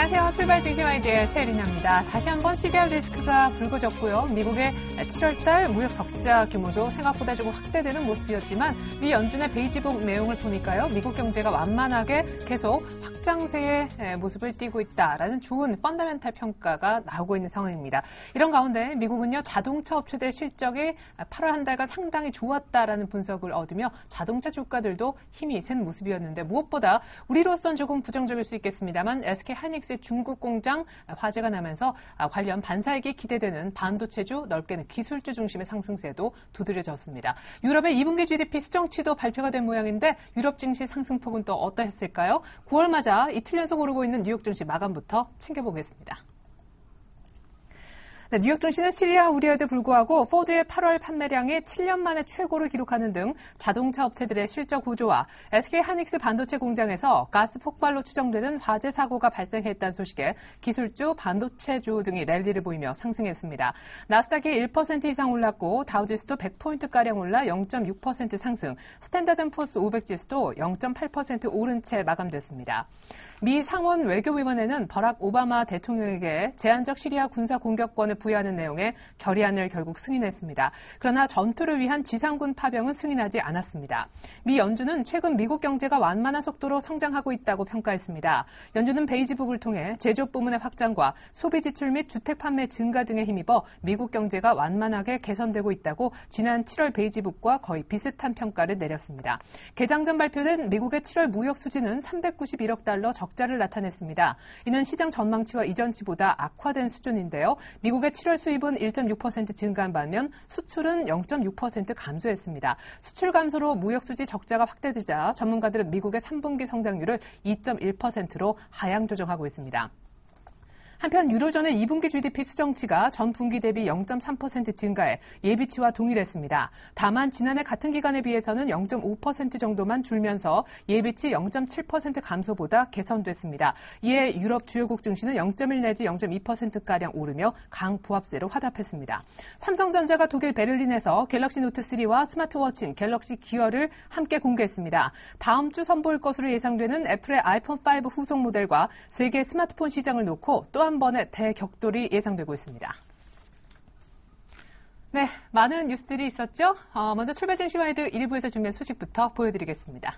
안녕하세요. 출발 증시 와이드의 최혜린입니다. 다시 한번 시리얼 리스크가 불거졌고요. 미국의 7월달 무역 적자 규모도 생각보다 조금 확대되는 모습이었지만 미 연준의 베이지북 내용을 보니까요. 미국 경제가 완만하게 계속 확장세의 모습을 띠고 있다라는 좋은 펀더멘탈 평가가 나오고 있는 상황입니다. 이런 가운데 미국은요. 자동차 업체들 실적이 8월 한 달간 상당히 좋았다라는 분석을 얻으며 자동차 주가들도 힘이 센 모습이었는데 무엇보다 우리로선 조금 부정적일 수 있겠습니다만 SK 하이닉스의 중국 공장 화재가 나면서 관련 반사이익이 기대되는 반도체주 넓게는 기술주 중심의 상승세도 두드려졌습니다. 유럽의 2분기 GDP 수정치도 발표가 된 모양인데 유럽 증시 상승폭은 또 어떠했을까요? 9월 맞아 이틀 연속 오르고 있는 뉴욕 증시 마감부터 챙겨보겠습니다. 네, 뉴욕 증시는 시리아 우려에도 불구하고 포드의 8월 판매량이 7년 만에 최고를 기록하는 등 자동차 업체들의 실적 호조와 SK 하이닉스 반도체 공장에서 가스 폭발로 추정되는 화재 사고가 발생했다는 소식에 기술주, 반도체주 등이 랠리를 보이며 상승했습니다. 나스닥이 1% 이상 올랐고 다우지수도 100포인트가량 올라 0.6% 상승, 스탠다드앤푸어스 500지수도 0.8% 오른 채 마감됐습니다. 미 상원 외교위원회는 버락 오바마 대통령에게 제한적 시리아 군사 공격권을 부여하는 내용의 결의안을 결국 승인했습니다. 그러나 전투를 위한 지상군 파병은 승인하지 않았습니다. 미 연준은 최근 미국 경제가 완만한 속도로 성장하고 있다고 평가했습니다. 연준은 베이지북을 통해 제조업 부문의 확장과 소비 지출 및 주택 판매 증가 등에 힘입어 미국 경제가 완만하게 개선되고 있다고 지난 7월 베이지북과 거의 비슷한 평가를 내렸습니다. 개장 전 발표된 미국의 7월 무역 수지는 391억 달러 적자를 나타냈습니다. 이는 시장 전망치와 이전치보다 악화된 수준인데요. 미국의 7월 수입은 1.6% 증가한 반면 수출은 0.6% 감소했습니다. 수출 감소로 무역 수지 적자가 확대되자 전문가들은 미국의 3분기 성장률을 2.1%로 하향 조정하고 있습니다. 한편 유로존의 2분기 GDP 수정치가 전 분기 대비 0.3% 증가해 예비치와 동일했습니다. 다만 지난해 같은 기간에 비해서는 0.5% 정도만 줄면서 예비치 0.7% 감소보다 개선됐습니다. 이에 유럽 주요국 증시는 0.1 내지 0.2%가량 오르며 강보합세로 화답했습니다. 삼성전자가 독일 베를린에서 갤럭시 노트 3와 스마트워치인 갤럭시 기어를 함께 공개했습니다. 다음 주 선보일 것으로 예상되는 애플의 아이폰 5 후속 모델과 세계 스마트폰 시장을 놓고 또 한 번의 대격돌이 예상되고 있습니다. 네, 많은 뉴스들이 있었죠? 먼저 출발 증시 와이드 1부에서 준비한 소식부터 보여드리겠습니다.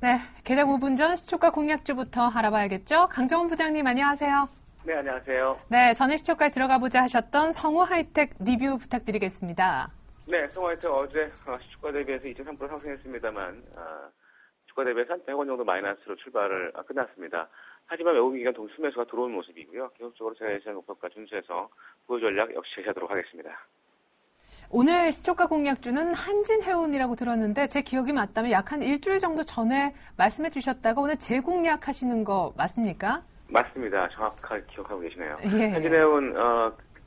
네, 개장 5분 전 시초가 공략주부터 알아봐야겠죠? 강정훈 부장님 안녕하세요. 네, 안녕하세요. 네, 전일 시초가에 들어가보자 하셨던 성우 하이텍 리뷰 부탁드리겠습니다. 네, 성우 하이텍 어제 시초가 대비해서 2.3% 상승했습니다만 주가 대비해서 한 100원 정도 마이너스로 출발을 끝났습니다. 하지만 외국인 기관 동수 매수가 들어온 모습이고요. 기본적으로 제가 예상 목표가 준수해서 보유 전략 역시 제시하도록 하겠습니다. 오늘 시초가 공략주는 한진해운이라고 들었는데 제 기억이 맞다면 약 한 일주일 정도 전에 말씀해 주셨다가 오늘 재공략하시는 거 맞습니까? 맞습니다. 정확하게 기억하고 계시네요. 예. 한진해운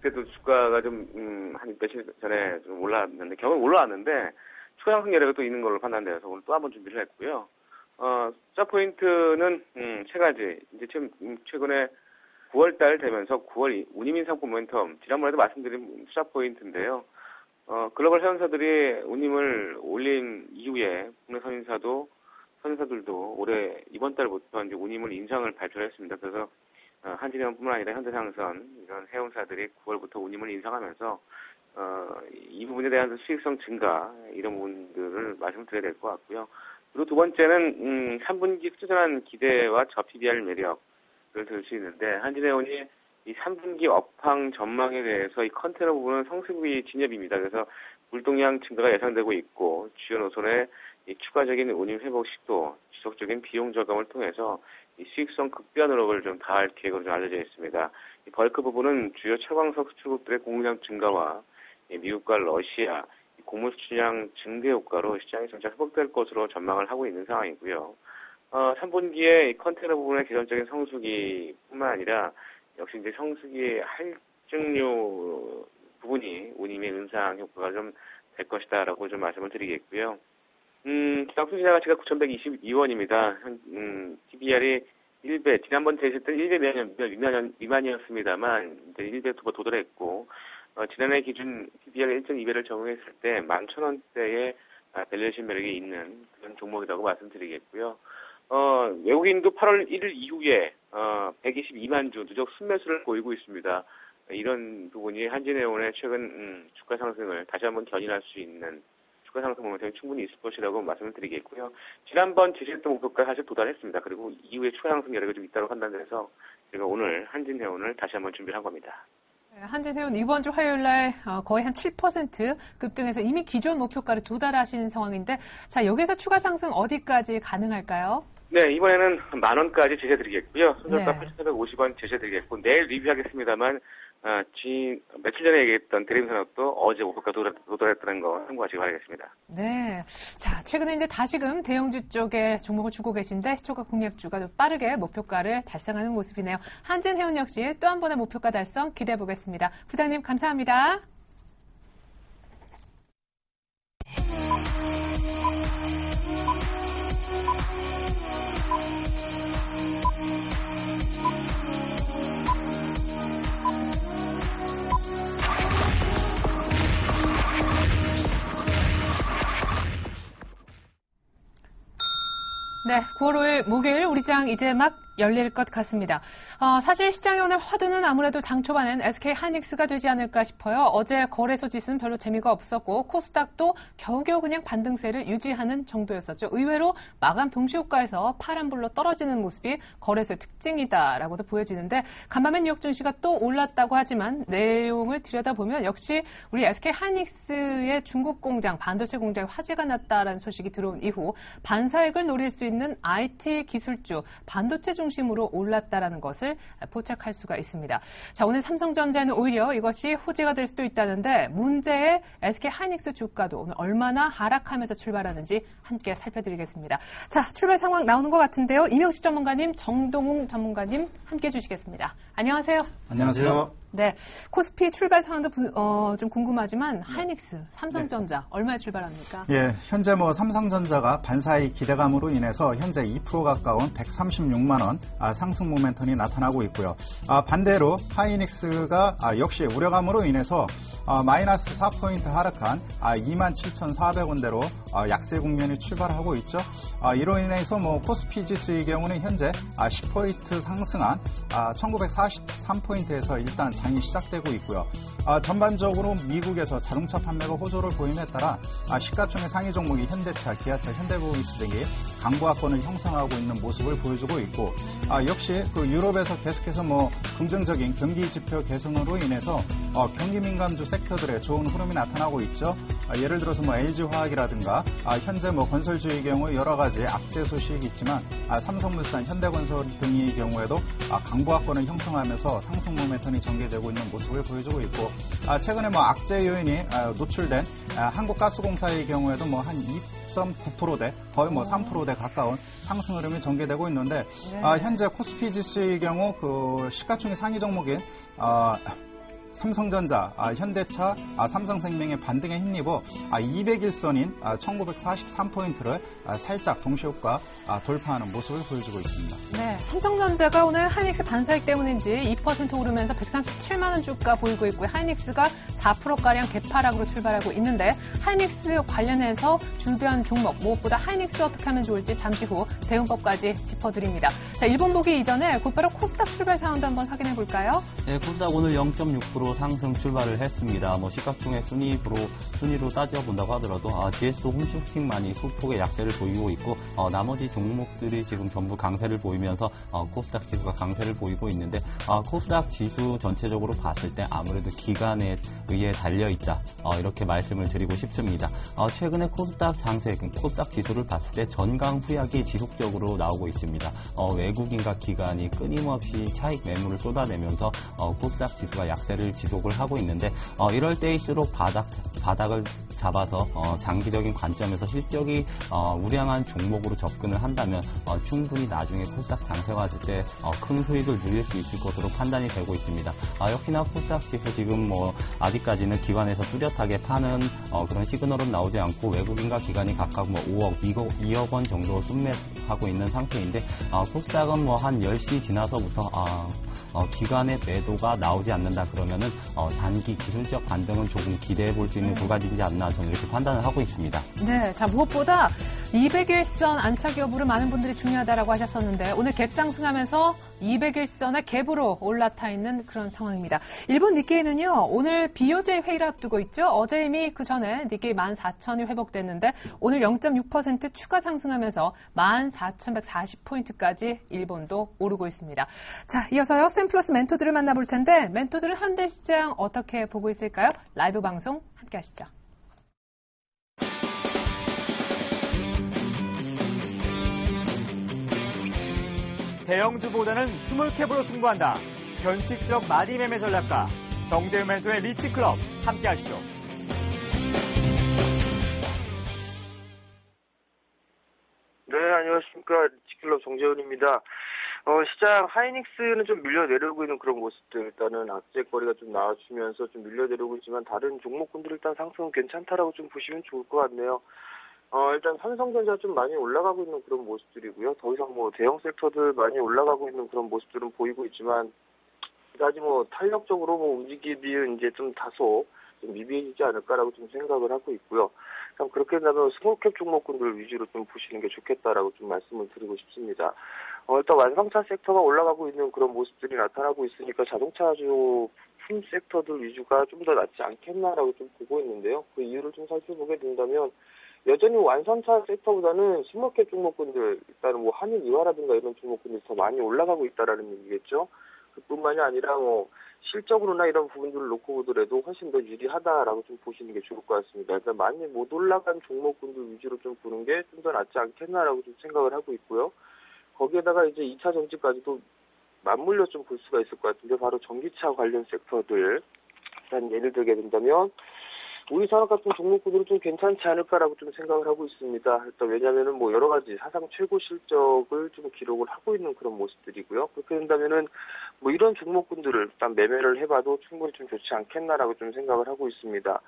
그때도 주가가 좀 한 며칠 전에 좀 올라왔는데 경은 올라왔는데 추가 상승 여력이 또 있는 걸로 판단되어서 오늘 또 한번 준비를 했고요. 투자 포인트는 세 가지. 이제 최근에 9월달 되면서 9월 운임 상품 모멘텀 지난번에도 말씀드린 투자 포인트인데요. 글로벌 회원사들이 운임을 올린 이후에 국내 선인사들도 올해 이번 달부터 이제 운임을 인상을 발표를 했습니다. 그래서 한진해운뿐만 아니라 현대상선 이런 회원사들이 9월부터 운임을 인상하면서 이 부분에 대한 수익성 증가 이런 부분들을 말씀드려야 될 것 같고요. 그리고 두 번째는 3분기 꾸준한 기대와 저PBR 매력을 들 수 있는데 한진해운이 이 3분기 업황 전망에 대해서 이 컨테이너 부분은 성수기 진입입니다. 그래서 물동량 증가가 예상되고 있고 주요 노선의 이 추가적인 운임 회복 시도, 지속적인 비용 저감을 통해서 이 수익성 극대화 노력을 좀 다할 계획으로 좀 알려져 있습니다. 이 벌크 부분은 주요 철광석 수출국들의 공급량 증가와 미국과 러시아 곡물 수출량 증대 효과로 시장이 점차 회복될 것으로 전망을 하고 있는 상황이고요. 3분기에 컨테이너 부분의 계산적인 성수기뿐만 아니라 역시 이제 성수기의 할증료 부분이 운임의 은상 효과가 좀 될 것이다라고 좀 말씀을 드리겠고요. 기상청 시장 가치가 9,122원입니다. PBR이 1배, 지난번 제시 때 1배 미만이었습니다만, 이제 1배 도달했고, 지난해 기준 PBR 1.2배를 적용했을 때 11,000원대의 밸류에이션 매력이 있는 그런 종목이라고 말씀드리겠고요. 외국인도 8월 1일 이후에 122만 주 누적 순매수를 보이고 있습니다. 이런 부분이 한진해운의 최근 주가 상승을 다시 한번 견인할 수 있는 주가 상승 모멘텀이 충분히 있을 것이라고 말씀을 드리겠고요. 지난번 제시했던 목표가 사실 도달했습니다. 그리고 이후에 추가 상승 여력이 좀 있다고 판단돼서 제가 오늘 한진해운을 다시 한번 준비를 한 겁니다. 한진해운 이번 주 화요일 날 거의 한 7% 급등해서 이미 기존 목표가를 도달하신 상황인데, 자, 여기서 추가 상승 어디까지 가능할까요? 네, 이번에는 10,000원까지 제시해드리겠고요. 손절가 8,450원 제시해드리겠고, 내일 리뷰하겠습니다만, 며칠 전에 얘기했던 대림산업도 어제 목표가 도달했다는 거 참고하시기 바라겠습니다. 네. 자, 최근에 이제 다시금 대형주 쪽에 종목을 주고 계신데 시초가 공략주가 좀 빠르게 목표가를 달성하는 모습이네요. 한진해운 역시 또 한 번의 목표가 달성 기대해 보겠습니다. 부장님 감사합니다. 네, 9월 5일 목요일 우리 장 이제 막 열릴 것 같습니다. 사실 시장에 오늘 화두는 아무래도 장 초반엔 SK 하이닉스가 되지 않을까 싶어요. 어제 거래소 지수는 별로 재미가 없었고 코스닥도 겨우겨우 그냥 반등세를 유지하는 정도였었죠. 의외로 마감 동시효과에서 파란불로 떨어지는 모습이 거래소의 특징이다라고도 보여지는데, 간밤에 뉴욕 증시가 또 올랐다고 하지만 내용을 들여다보면 역시 우리 SK 하이닉스의 중국 공장, 반도체 공장에 화재가 났다라는 소식이 들어온 이후 반사익을 노릴 수 있는 IT 기술주, 반도체 중심으로 올랐다라는 것을 포착할 수가 있습니다. 자, 오늘 삼성전자는 오히려 이것이 호재가 될 수도 있다는데, 문제의 SK 하이닉스 주가도 오늘 얼마나 하락하면서 출발하는지 함께 살펴드리겠습니다. 자, 출발 상황 나오는 것 같은데요. 이명식 전문가님, 정동웅 전문가님 함께 해주시겠습니다. 안녕하세요. 안녕하세요. 네, 코스피 출발 상황도 좀 궁금하지만 하이닉스, 삼성전자 얼마에 출발합니까? 예, 현재 삼성전자가 반사이 기대감으로 인해서 현재 2% 가까운 136만 원 상승 모멘텀이 나타나고 있고요. 반대로 하이닉스가 역시 우려감으로 인해서 마이너스 4포인트 하락한 27,400원대로 약세 국면이 출발하고 있죠. 이로 인해서 코스피 지수의 경우는 현재 10포인트 상승한 1943포인트에서 일단 장이 시작되고 있고요. 전반적으로 미국에서 자동차 판매가 호조를 보임에 따라 시가총액 상위 종목이 현대차, 기아차, 현대보이스 등이 강보합권을 형성하고 있는 모습을 보여주고 있고, 역시 유럽에서 계속해서 긍정적인 경기 지표 개선으로 인해서 경기 민감주 섹터들의 좋은 흐름이 나타나고 있죠. 예를 들어서 LG화학이라든가 현재 건설주의 경우 여러 가지 악재 소식이 있지만 삼성물산, 현대건설 등의 경우에도 강보합권을 형성하면서 상승 모멘텀이 전개되고 있는 모습을 보여주고 있고, 최근에 악재 요인이 노출된 한국가스공사의 경우에도 한 2.9%대 거의 3%대 가까운 상승 흐름이 전개되고 있는데, 현재 코스피 지수의 경우 시가총액 상위 종목인 삼성전자, 현대차, 삼성생명의 반등에 힘입어 200일선인 1943포인트를 살짝 동시효과 돌파하는 모습을 보여주고 있습니다. 네, 삼성전자가 오늘 하이닉스 반사익 때문인지 2% 오르면서 137만 원 주가 보이고 있고요. 하이닉스가 4%가량 개파락으로 출발하고 있는데, 하이닉스 관련해서 주변 종목, 무엇보다 하이닉스 어떻게 하면 좋을지 잠시 후 대응법까지 짚어드립니다. 자, 일본 보기 이전에 곧바로 코스닥 출발 상황도 한번 확인해 볼까요? 네, 코스닥 오늘 0.6% 상승 출발을 했습니다. 시가총액 순위로 따져본다고 하더라도 GS 홈쇼핑만이 소폭의 약세를 보이고 있고, 나머지 종목들이 지금 전부 강세를 보이면서 코스닥 지수가 강세를 보이고 있는데, 코스닥 지수 전체적으로 봤을 때 아무래도 기간에 의해 달려있다, 이렇게 말씀을 드리고 싶습니다. 최근에 코스닥 코스닥 지수를 봤을 때 전강 후약이 지속적으로 나오고 있습니다. 외국인과 기관이 끊임없이 차익 매물을 쏟아내면서 코스닥 지수가 약세를 지금 지속을 하고 있는데 이럴 때일수록 바닥을 잡아서 장기적인 관점에서 실적이 우량한 종목으로 접근을 한다면 충분히 나중에 코스닥 장세가 왔을 때 큰 수익을 누릴 수 있을 것으로 판단이 되고 있습니다. 역시나 코스닥 지수 지금 아직까지는 기관에서 뚜렷하게 파는 그런 시그널은 나오지 않고 외국인과 기관이 각각 5억, 2억 원 정도 순매하고 있는 상태인데 코스닥은 한 10시 지나서부터 기관의 매도가 나오지 않는다 그러면은 단기 기술적 반등은 조금 기대해 볼 수 있는 구간이지 않나 저는 이렇게 판단을 하고 있습니다. 네, 자 무엇보다 200일선 안착 여부를 많은 분들이 중요하다라고 하셨었는데 오늘 갭 상승하면서 200일선의 갭으로 올라타 있는 그런 상황입니다. 일본 니케이는요, 오늘 BOJ 회의를 앞두고 있죠. 어제 이미 그 전에 니케이 14,000이 회복됐는데 오늘 0.6% 추가 상승하면서 14,140포인트까지 일본도 오르고 있습니다. 자, 이어서요, 샘플러스 멘토들을 만나볼 텐데 멘토들은 현대시장 어떻게 보고 있을까요? 라이브 방송 함께 하시죠. 대형주보다는 스몰캡으로 승부한다. 변칙적 마디 매매 전략가 정재훈 멘토의 리치클럽 함께 하시죠. 네, 안녕하십니까. 리치클럽 정재훈입니다. 시장 하이닉스는 좀 밀려 내려오고 있는 그런 모습들, 일단은 악재거리가 좀 나와주면서 좀 밀려 내려오고 있지만 다른 종목군들 일단 상승은 괜찮다라고 좀 보시면 좋을 것 같네요. 일단 삼성전자 좀 많이 올라가고 있는 그런 모습들이고요. 더 이상 대형 섹터들 많이 올라가고 있는 그런 모습들은 보이고 있지만, 아직 탄력적으로 움직이기는 이제 좀 다소 좀 미비해지지 않을까라고 좀 생각을 하고 있고요. 그렇게 된다면 스몰캡 종목군들 위주로 좀 보시는 게 좋겠다라고 좀 말씀을 드리고 싶습니다. 일단 완성차 섹터가 올라가고 있는 그런 모습들이 나타나고 있으니까 자동차주 부품 섹터들 위주가 좀 더 낫지 않겠나라고 좀 보고 있는데요. 그 이유를 좀 살펴보게 된다면, 여전히 완성차 섹터보다는 스몰캡 종목군들, 일단 한일 이화라든가 이런 종목군들이 더 많이 올라가고 있다라는 얘기겠죠. 그뿐만이 아니라 실적으로나 이런 부분들을 놓고 보더라도 훨씬 더 유리하다라고 좀 보시는 게 좋을 것 같습니다. 일단 많이 못 올라간 종목군들 위주로 좀 보는 게 좀 더 낫지 않겠나라고 좀 생각을 하고 있고요. 거기에다가 이제 2차 전지까지도 맞물려 좀 볼 수가 있을 것 같은데, 바로 전기차 관련 섹터들, 일단 예를 들게 된다면 우리산업 같은 종목군들은 좀 괜찮지 않을까라고 좀 생각을 하고 있습니다. 일단 왜냐면은 여러 가지 사상 최고 실적을 좀 기록을 하고 있는 그런 모습들이고요. 그렇게 된다면은 이런 종목군들을 일단 매매를 해봐도 충분히 좀 좋지 않겠나라고 좀 생각을 하고 있습니다.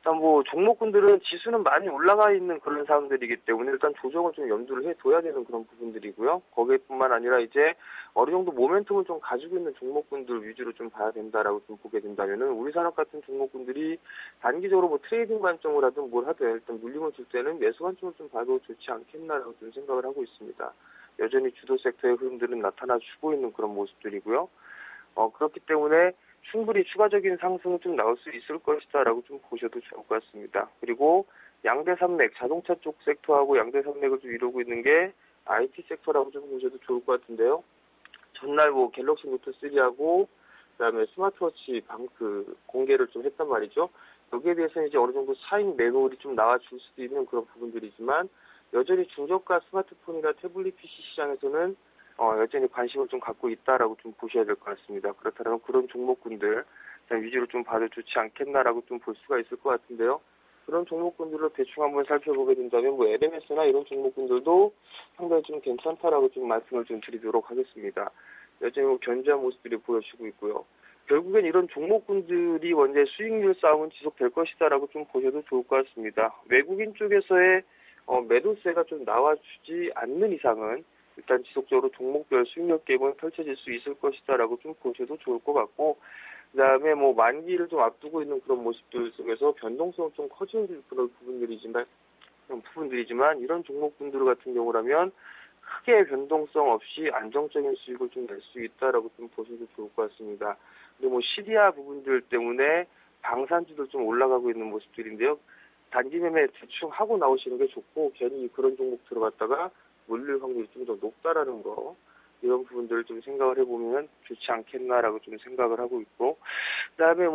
일단 종목군들은 지수는 많이 올라가 있는 그런 사항들이기 때문에 일단 조정을 좀 염두를 해둬야 되는 그런 부분들이고요. 거기에뿐만 아니라 이제 어느 정도 모멘텀을 좀 가지고 있는 종목군들 위주로 좀 봐야 된다라고 좀 보게 된다면은 우리산업 같은 종목군들이 단기적으로 트레이딩 관점을 하든 뭘 하든 일단 물림을 줄 때는 매수 관점을 좀 봐도 좋지 않겠나라고 좀 생각을 하고 있습니다. 여전히 주도 섹터의 흐름들은 나타나주고 있는 그런 모습들이고요. 그렇기 때문에 충분히 추가적인 상승은 좀 나올 수 있을 것이다라고 좀 보셔도 좋을 것 같습니다. 그리고 양대 산맥, 자동차 쪽 섹터하고 양대 산맥을 좀 이루고 있는 게 IT 섹터라고 좀 보셔도 좋을 것 같은데요. 전날 갤럭시 노트 3하고 그다음에 스마트워치 공개를 좀 했단 말이죠. 여기에 대해서는 이제 어느 정도 사인 매물이 좀 나와줄 수도 있는 그런 부분들이지만, 여전히 중저가 스마트폰이나 태블릿 PC 시장에서는 여전히 관심을 좀 갖고 있다라고 좀 보셔야 될 것 같습니다. 그렇다면 그런 종목군들 위주로 좀 봐도 좋지 않겠나라고 좀 볼 수가 있을 것 같은데요. 그런 종목군들로 대충 한번 살펴보게 된다면 LMS나 이런 종목군들도 상당히 좀 괜찮다라고 좀 말씀을 좀 드리도록 하겠습니다. 여전히 견조한 모습들이 보여지고 있고요. 결국엔 이런 종목군들이 원래 수익률 싸움은 지속될 것이다라고 좀 보셔도 좋을 것 같습니다. 외국인 쪽에서의 매도세가 좀 나와주지 않는 이상은 일단 지속적으로 종목별 수익률 게임은 펼쳐질 수 있을 것이다라고 좀 보셔도 좋을 것 같고, 그다음에 만기를 좀 앞두고 있는 그런 모습들 속에서 변동성 좀 커지는 그런 부분들이지만 이런 종목군들 같은 경우라면 크게 변동성 없이 안정적인 수익을 좀 낼 수 있다라고 좀 보셔도 좋을 것 같습니다. 그리고 시리아 부분들 때문에 방산주도 좀 올라가고 있는 모습들인데요. 단기 매매 대충 하고 나오시는 게 좋고, 괜히 그런 종목 들어갔다가 물릴 확률이 좀 더 높다라는 거, 이런 부분들을 좀 생각을 해보면 좋지 않겠나라고 좀 생각을 하고 있고, 그다음에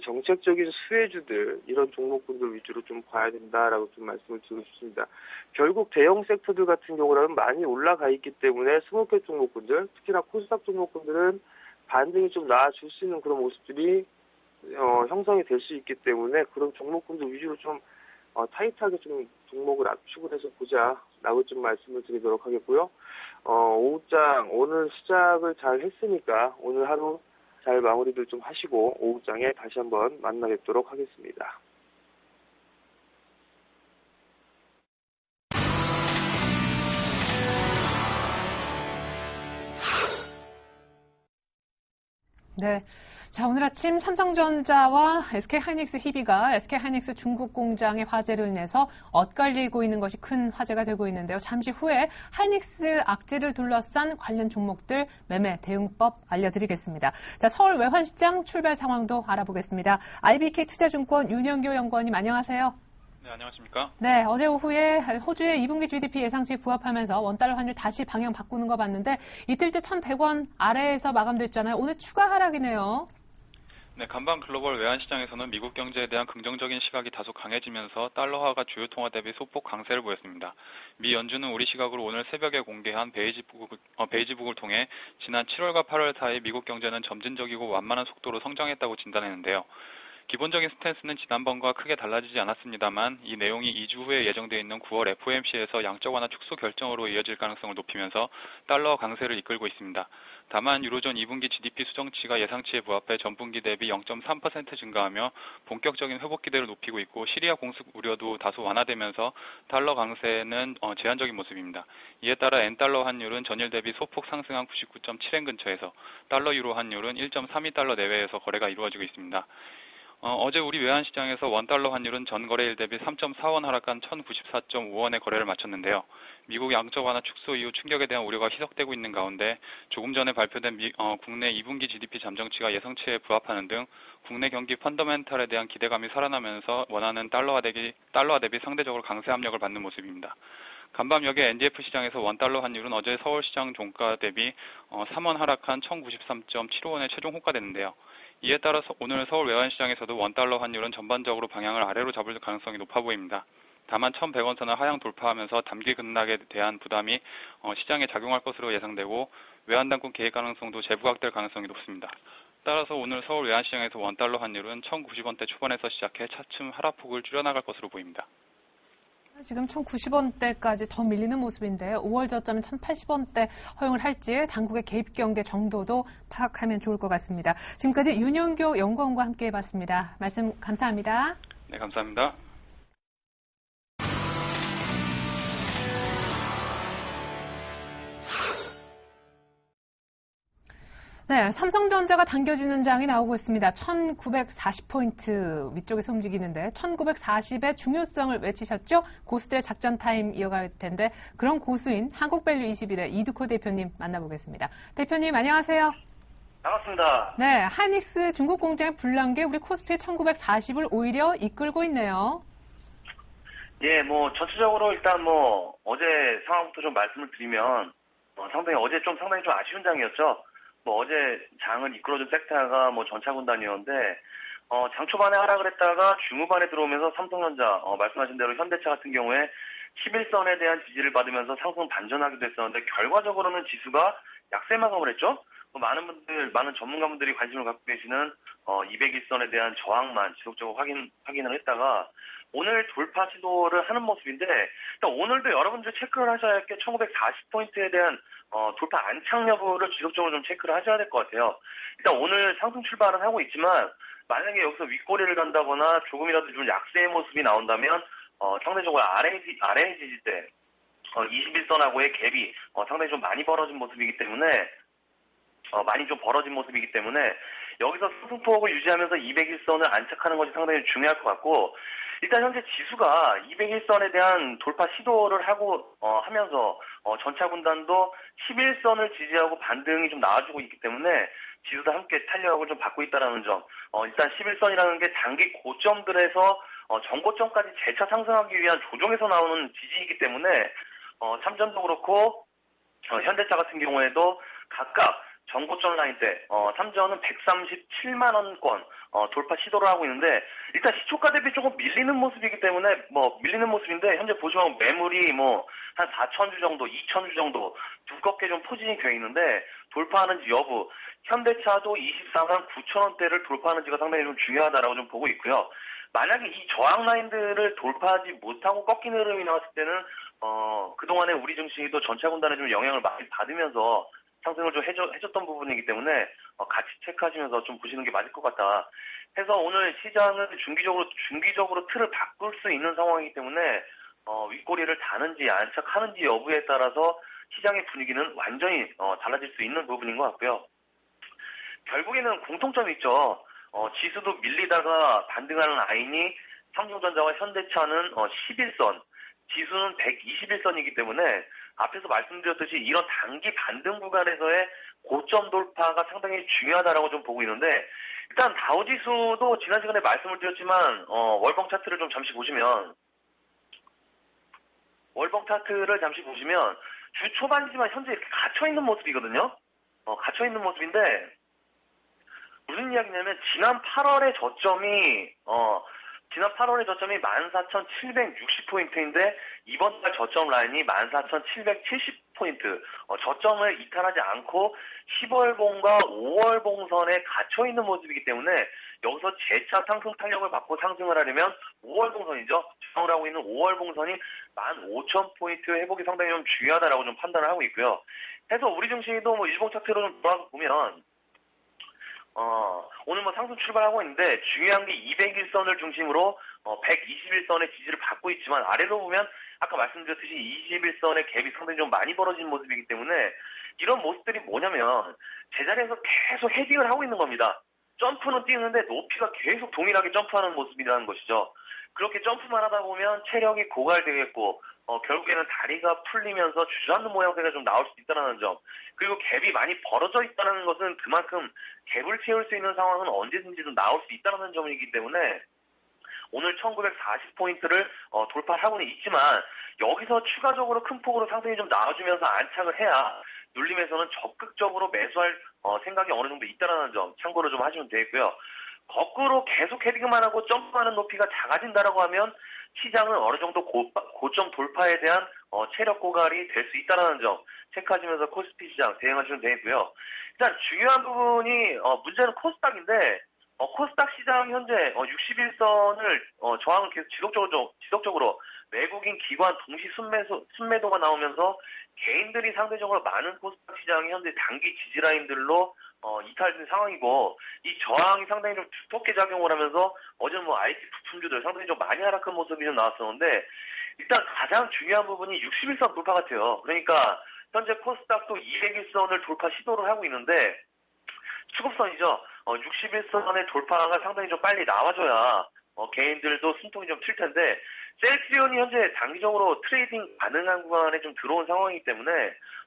정책적인 수혜주들, 이런 종목군들 위주로 좀 봐야 된다라고 좀 말씀을 드리고 싶습니다. 결국 대형 섹터들 같은 경우라면 많이 올라가 있기 때문에 스몰캡 종목군들, 특히나 코스닥 종목군들은 반등이 좀 나아질 수 있는 그런 모습들이 형성이 될 수 있기 때문에 그런 종목군들 위주로 좀 타이트하게 좀 종목을 압축을 해서 보자라고 좀 말씀을 드리도록 하겠고요. 오후장 오늘 시작을 잘 했으니까 오늘 하루 잘 마무리를 좀 하시고 오후장에 다시 한번 만나 뵙도록 하겠습니다. 네. 자, 오늘 아침 삼성전자와 SK하이닉스 희비가 SK하이닉스 중국 공장의 화재로 인해서 엇갈리고 있는 것이 큰 화제가 되고 있는데요. 잠시 후에 하이닉스 악재를 둘러싼 관련 종목들 매매 대응법 알려드리겠습니다. 자, 서울 외환시장 출발 상황도 알아보겠습니다. IBK 투자증권 윤영교 연구원님 안녕하세요. 네, 안녕하십니까? 네, 어제 오후에 호주의 2분기 GDP 예상치에 부합하면서 원달러 환율 다시 방향 바꾸는 거 봤는데 이틀째 1,100원 아래에서 마감됐잖아요. 오늘 추가 하락이네요. 네, 간밤 글로벌 외환시장에서는 미국 경제에 대한 긍정적인 시각이 다소 강해지면서 달러화가 주요 통화 대비 소폭 강세를 보였습니다. 미 연준은 우리 시각으로 오늘 새벽에 공개한 베이지북을 통해 지난 7월과 8월 사이 미국 경제는 점진적이고 완만한 속도로 성장했다고 진단했는데요. 기본적인 스탠스는 지난번과 크게 달라지지 않았습니다만 이 내용이 2주 후에 예정되어 있는 9월 FOMC에서 양적 완화 축소 결정으로 이어질 가능성을 높이면서 달러 강세를 이끌고 있습니다. 다만 유로존 2분기 GDP 수정치가 예상치에 부합해 전분기 대비 0.3% 증가하며 본격적인 회복 기대를 높이고 있고 시리아 공습 우려도 다소 완화되면서 달러 강세는 제한적인 모습입니다. 이에 따라 엔달러 환율은 전일 대비 소폭 상승한 99.7엔 근처에서 달러 유로 환율은 1.32달러 내외에서 거래가 이루어지고 있습니다. 어제 우리 외환시장에서 원달러 환율은 전 거래일 대비 3.4원 하락한 1,094.5원의 거래를 마쳤는데요. 미국 양적 완화 축소 이후 충격에 대한 우려가 희석되고 있는 가운데 조금 전에 발표된 국내 2분기 GDP 잠정치가 예상치에 부합하는 등 국내 경기 펀더멘탈에 대한 기대감이 살아나면서 원하는 달러화 대비 상대적으로 강세 압력을 받는 모습입니다. 간밤 여기 NDF 시장에서 원달러 환율은 어제 서울시장 종가 대비 3원 하락한 1,093.75원에 최종 호가됐는데요. 이에 따라서 오늘 서울 외환시장에서도 원달러 환율은 전반적으로 방향을 아래로 잡을 가능성이 높아 보입니다. 다만 1,100원 선을 하향 돌파하면서 단기 급락에 대한 부담이 시장에 작용할 것으로 예상되고 외환당국 개입 가능성도 재부각될 가능성이 높습니다. 따라서 오늘 서울 외환시장에서 원달러 환율은 1,090원대 초반에서 시작해 차츰 하락폭을 줄여나갈 것으로 보입니다. 지금 1,090원대까지 더 밀리는 모습인데 5월 저점은 1,080원대 허용을 할지 당국의 개입 경계 정도도 파악하면 좋을 것 같습니다. 지금까지 윤영교 연구원과 함께 해봤습니다. 말씀 감사합니다. 네, 감사합니다. 네, 삼성전자가 당겨주는 장이 나오고 있습니다. 1940포인트 위쪽에서 움직이는데 1940의 중요성을 외치셨죠? 고수들의 작전 타임 이어갈 텐데 그런 고수인 한국밸류 21의 이두코 대표님 만나보겠습니다. 대표님 안녕하세요. 반갑습니다. 네, 하이닉스 중국 공장에 불난 게 우리 코스피 1940을 오히려 이끌고 있네요. 예, 전체적으로 일단 어제 상황부터 좀 말씀을 드리면 상당히 좀 아쉬운 장이었죠. 어제 장을 이끌어준 섹터가 전차군단이었는데, 장 초반에 하락을 했다가 중후반에 들어오면서 삼성전자, 말씀하신 대로 현대차 같은 경우에 11선에 대한 지지를 받으면서 상승 반전하기도 했었는데, 결과적으로는 지수가 약세 마감을 했죠? 많은 전문가분들이 관심을 갖고 계시는, 201선에 대한 저항만 지속적으로 확인을 했다가, 오늘 돌파 시도를 하는 모습인데, 일단 오늘도 여러분들이 체크를 하셔야 할 게 1940포인트에 대한 돌파 안착 여부를 지속적으로 좀 체크를 하셔야 될 것 같아요. 일단 오늘 상승 출발은 하고 있지만, 만약에 여기서 윗꼬리를 간다거나 조금이라도 좀 약세의 모습이 나온다면, 상대적으로 아래 지지대, 21선하고의 갭이 상당히 좀 많이 벌어진 모습이기 때문에, 여기서 상승폭을 유지하면서 201선을 안착하는 것이 상당히 중요할 것 같고, 일단 현재 지수가 201선에 대한 돌파 시도를 하면서 전차 군단도 11선을 지지하고 반등이 좀 나와주고 있기 때문에 지수도 함께 탄력을 좀 받고 있다는 점. 일단 11선이라는 게 단기 고점들에서 전고점까지 재차 상승하기 위한 조정에서 나오는 지지이기 때문에 삼전도 그렇고 현대차 같은 경우에도 각각 전고점 라인 때 삼전은 137만 원권 돌파 시도를 하고 있는데, 일단 시초가 대비 조금 밀리는 모습이기 때문에 밀리는 모습인데, 현재 보시면 매물이 한 4,000주 정도, 2,000주 정도 두껍게 좀 포진이 되어 있는데, 돌파하는지 여부, 현대차도 24만 9천 원대를 돌파하는지가 상당히 좀 중요하다라고 좀 보고 있고요. 만약에 이 저항 라인들을 돌파하지 못하고 꺾이는 흐름이 나왔을 때는 그동안에 우리 증시도 전체 군단에 좀 영향을 많이 받으면서 상승을 좀 해줬던 부분이기 때문에 같이 체크하시면서 좀 보시는 게 맞을 것 같다. 해서 오늘 시장은 중기적으로 틀을 바꿀 수 있는 상황이기 때문에 윗꼬리를 다는지 안착하는지 여부에 따라서 시장의 분위기는 완전히 달라질 수 있는 부분인 것 같고요. 결국에는 공통점이 있죠. 지수도 밀리다가 반등하는 라인이 삼성전자와 현대차는 11선, 지수는 121선이기 때문에 앞에서 말씀드렸듯이 이런 단기 반등 구간에서의 고점 돌파가 상당히 중요하다라고 좀 보고 있는데, 일단 다우지수도 지난 시간에 말씀을 드렸지만 월봉 차트를 좀 잠시 보시면 주 초반이지만 현재 이렇게 갇혀있는 모습이거든요. 갇혀있는 모습인데 무슨 이야기냐면 지난 8월의 저점이 14,760포인트인데 이번 달 저점 라인이 14,770포인트. 저점을 이탈하지 않고 10월봉과 5월봉선에 갇혀있는 모습이기 때문에 여기서 재차 상승 탄력을 받고 상승을 하려면 5월봉선이죠. 저항을 하고 있는 5월봉선이 15,000포인트 회복이 상당히 좀 중요하다라고 좀 판단을 하고 있고요. 해서 우리 증시도 일봉 차트로 좀 돌아서 보면 오늘 상승 출발하고 있는데 중요한 게 201선을 중심으로 121선의 지지를 받고 있지만 아래로 보면 아까 말씀드렸듯이 21선의 갭이 상당히 좀 많이 벌어진 모습이기 때문에 이런 모습들이 뭐냐면 제자리에서 계속 헤딩을 하고 있는 겁니다. 점프는 뛰는데 높이가 계속 동일하게 점프하는 모습이라는 것이죠. 그렇게 점프만 하다 보면 체력이 고갈되겠고 결국에는 다리가 풀리면서 주저앉는 모양새가 좀 나올 수 있다는 점, 그리고 갭이 많이 벌어져 있다는 것은 그만큼 갭을 채울 수 있는 상황은 언제든지 좀 나올 수 있다는 점이기 때문에 오늘 1940포인트를 돌파하고는 있지만 여기서 추가적으로 큰 폭으로 상승이 좀 나와주면서 안착을 해야 눌림에서는 적극적으로 매수할 생각이 어느 정도 있다는 점 참고로 좀 하시면 되겠고요. 거꾸로 계속 헤딩만 하고 점프하는 높이가 작아진다라고 하면 시장은 어느 정도 고점 돌파에 대한 체력 고갈이 될 수 있다는 점 체크하시면서 코스피 시장 대응하시면 되겠고요. 일단 중요한 부분이 문제는 코스닥인데 코스닥 시장 현재 61선을 저항을 계속 지속적으로 외국인 기관 동시 순매도가 나오면서 개인들이 상대적으로 많은 코스닥 시장이 현재 단기 지지라인들로 이탈된 상황이고, 이 저항이 상당히 좀 두텁게 작용을 하면서 어제는 IT 부품주들 상당히 좀 많이 하락한 모습이 좀 나왔었는데, 일단 가장 중요한 부분이 61선 돌파 같아요. 그러니까 현재 코스닥도 201선을 돌파 시도를 하고 있는데 수급선이죠. 61선의 돌파가 상당히 좀 빨리 나와줘야 개인들도 숨통이 좀 튈 텐데, 셀트리온이 현재 단기적으로 트레이딩 가능한 구간에 좀 들어온 상황이기 때문에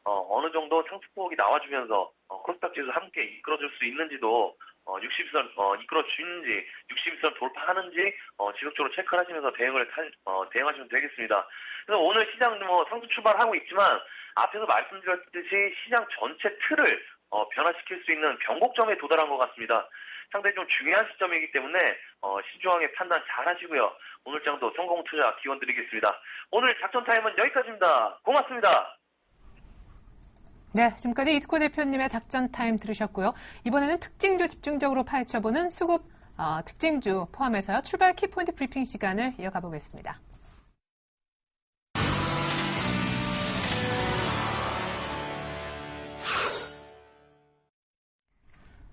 어느 정도 상승폭이 나와주면서 코스닥 지수 함께 이끌어줄 수 있는지도 60선 이끌어주는지 61선 돌파하는지 지속적으로 체크를 하시면서 대응하시면 되겠습니다. 그래서 오늘 시장 상승 출발하고 있지만 앞에서 말씀드렸듯이 시장 전체 틀을 변화시킬 수 있는 변곡점에 도달한 것 같습니다. 상당히 좀 중요한 시점이기 때문에 신중하게 판단 잘 하시고요. 오늘 장도 성공 투자 기원 드리겠습니다. 오늘 작전 타임은 여기까지입니다. 고맙습니다. 네, 지금까지 이트코 대표님의 작전 타임 들으셨고요. 이번에는 특징주 집중적으로 파헤쳐보는 수급 특징주 포함해서요. 출발 키포인트 브리핑 시간을 이어가 보겠습니다.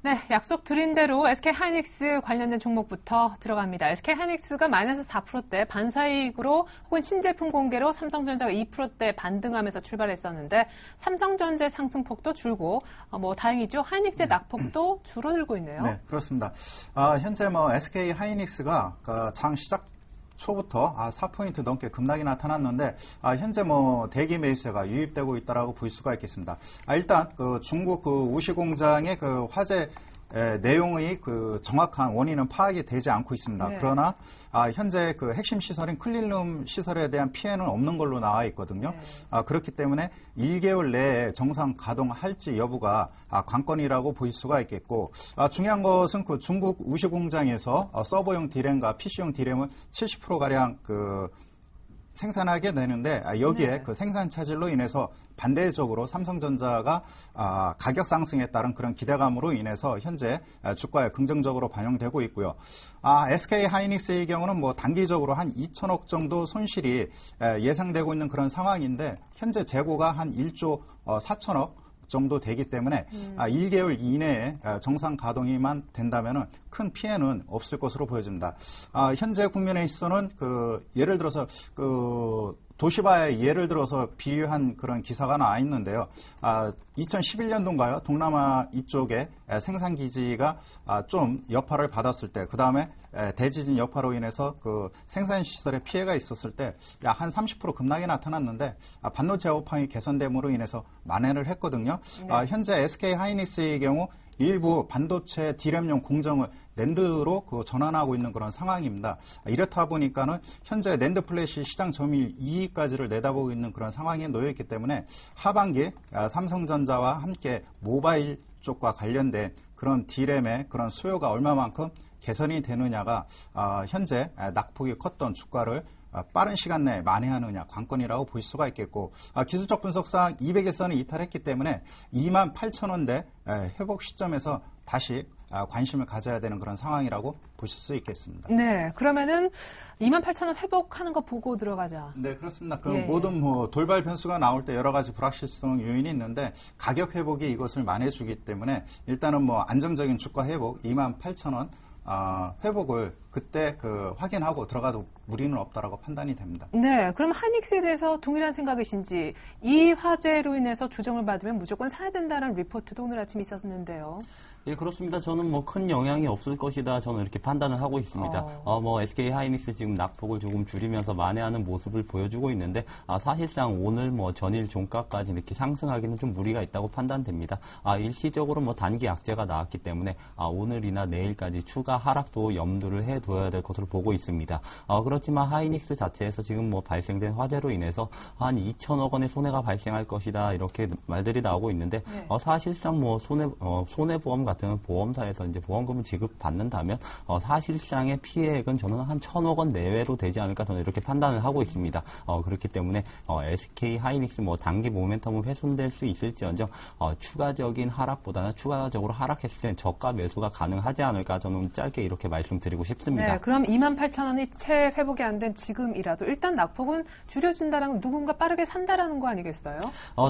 네, 약속 드린 대로 SK하이닉스 관련된 종목부터 들어갑니다. SK하이닉스가 마이너스 4%대 반사이익으로 혹은 신제품 공개로 삼성전자가 2%대 반등하면서 출발했었는데 삼성전자의 상승폭도 줄고 다행이죠. 하이닉스의 낙폭도 줄어들고 있네요. 네, 그렇습니다. 현재 SK하이닉스가 장 시작 초부터 4포인트 넘게 급락이 나타났는데 현재 대기 매수세가 유입되고 있다라고 볼 수가 있겠습니다. 일단 중국 우시 공장의 화재 내용의 정확한 원인은 파악이 되지 않고 있습니다. 네. 그러나 현재 핵심 시설인 클린룸 시설에 대한 피해는 없는 걸로 나와 있거든요. 네. 그렇기 때문에 1개월 내에 정상 가동할지 여부가 관건이라고 볼 수가 있겠고, 중요한 것은 중국 우시 공장에서 서버용 D램과 PC용 D램은 70%가량 생산하게 되는데 여기에 네. 그 생산 차질로 인해서 반대적으로 삼성전자가 가격 상승에 따른 그런 기대감으로 인해서 현재 주가에 긍정적으로 반영되고 있고요. SK 하이닉스의 경우는 뭐 단기적으로 한 2천억 정도 손실이 예상되고 있는 그런 상황인데 현재 재고가 한 1조 4천억 정도 되기 때문에 1개월 이내에 정상 가동이만 된다면 큰 피해는 없을 것으로 보여집니다. 현재 국면에 있어서는 예를 들어서 도시바에 예를 들어서 비유한 그런 기사가 나와 있는데요. 2011년도인가요? 동남아 이쪽에 생산기지가 좀 여파를 받았을 때, 그 다음에 대지진 여파로 인해서 그 생산시설에 피해가 있었을 때 약 한 30% 급락이 나타났는데 반도체 업황이 개선됨으로 인해서 만회를 했거든요. 네. 현재 SK 하이닉스의 경우 일부 반도체 D램용 공정을 낸드로 전환하고 있는 그런 상황입니다. 이렇다 보니까는 현재 낸드 플래시 시장 점유율 2위까지를 내다보고 있는 그런 상황에 놓여 있기 때문에 하반기 삼성전자와 함께 모바일 쪽과 관련된 그런 D램의 그런 수요가 얼마만큼 개선이 되느냐가 현재 낙폭이 컸던 주가를 빠른 시간 내에 만회하느냐 관건이라고 볼 수가 있겠고, 기술적 분석상 200일선을 이탈했기 때문에 28,000원대 회복 시점에서 다시 관심을 가져야 되는 그런 상황이라고 보실 수 있겠습니다. 네, 그러면은 28,000원 회복하는 거 보고 들어가자. 네, 그렇습니다. 예. 모든 돌발 변수가 나올 때 여러 가지 불확실성 요인이 있는데 가격 회복이 이것을 만회해주기 때문에 일단은 안정적인 주가 회복 28,000원 회복을 그때 확인하고 들어가도 무리는 없다라고 판단이 됩니다. 네, 그럼 하이닉스에 대해서 동일한 생각이신지, 이 화재로 인해서 조정을 받으면 무조건 사야 된다는 리포트도 오늘 아침 있었는데요. 예, 그렇습니다. 저는 큰 영향이 없을 것이다. 저는 이렇게 판단을 하고 있습니다. SK 하이닉스 지금 낙폭을 조금 줄이면서 만회하는 모습을 보여주고 있는데, 사실상 오늘 전일 종가까지 이렇게 상승하기는 좀 무리가 있다고 판단됩니다. 일시적으로 단기 약재가 나왔기 때문에, 오늘이나 내일까지 추가 하락도 염두를 해둬야 될 것으로 보고 있습니다. 그렇지만 하이닉스 자체에서 지금 발생된 화재로 인해서 한 2천억 원의 손해가 발생할 것이다. 이렇게 말들이 나오고 있는데, 네. 사실상 손해보험 같은 보험사에서 이제 보험금을 지급받는다면 사실상의 피해액은 저는 한 1,000억 원 내외로 되지 않을까 저는 이렇게 판단을 하고 있습니다. 그렇기 때문에 SK 하이닉스 단기 모멘텀은 훼손될 수 있을지언정 추가적인 하락보다는 추가적으로 하락했을 때 저가 매수가 가능하지 않을까 저는 짧게 이렇게 말씀드리고 싶습니다. 네, 그럼 28,000원이 채 회복이 안 된 지금이라도 일단 낙폭은 줄여준다는 건 누군가 빠르게 산다라는 거 아니겠어요?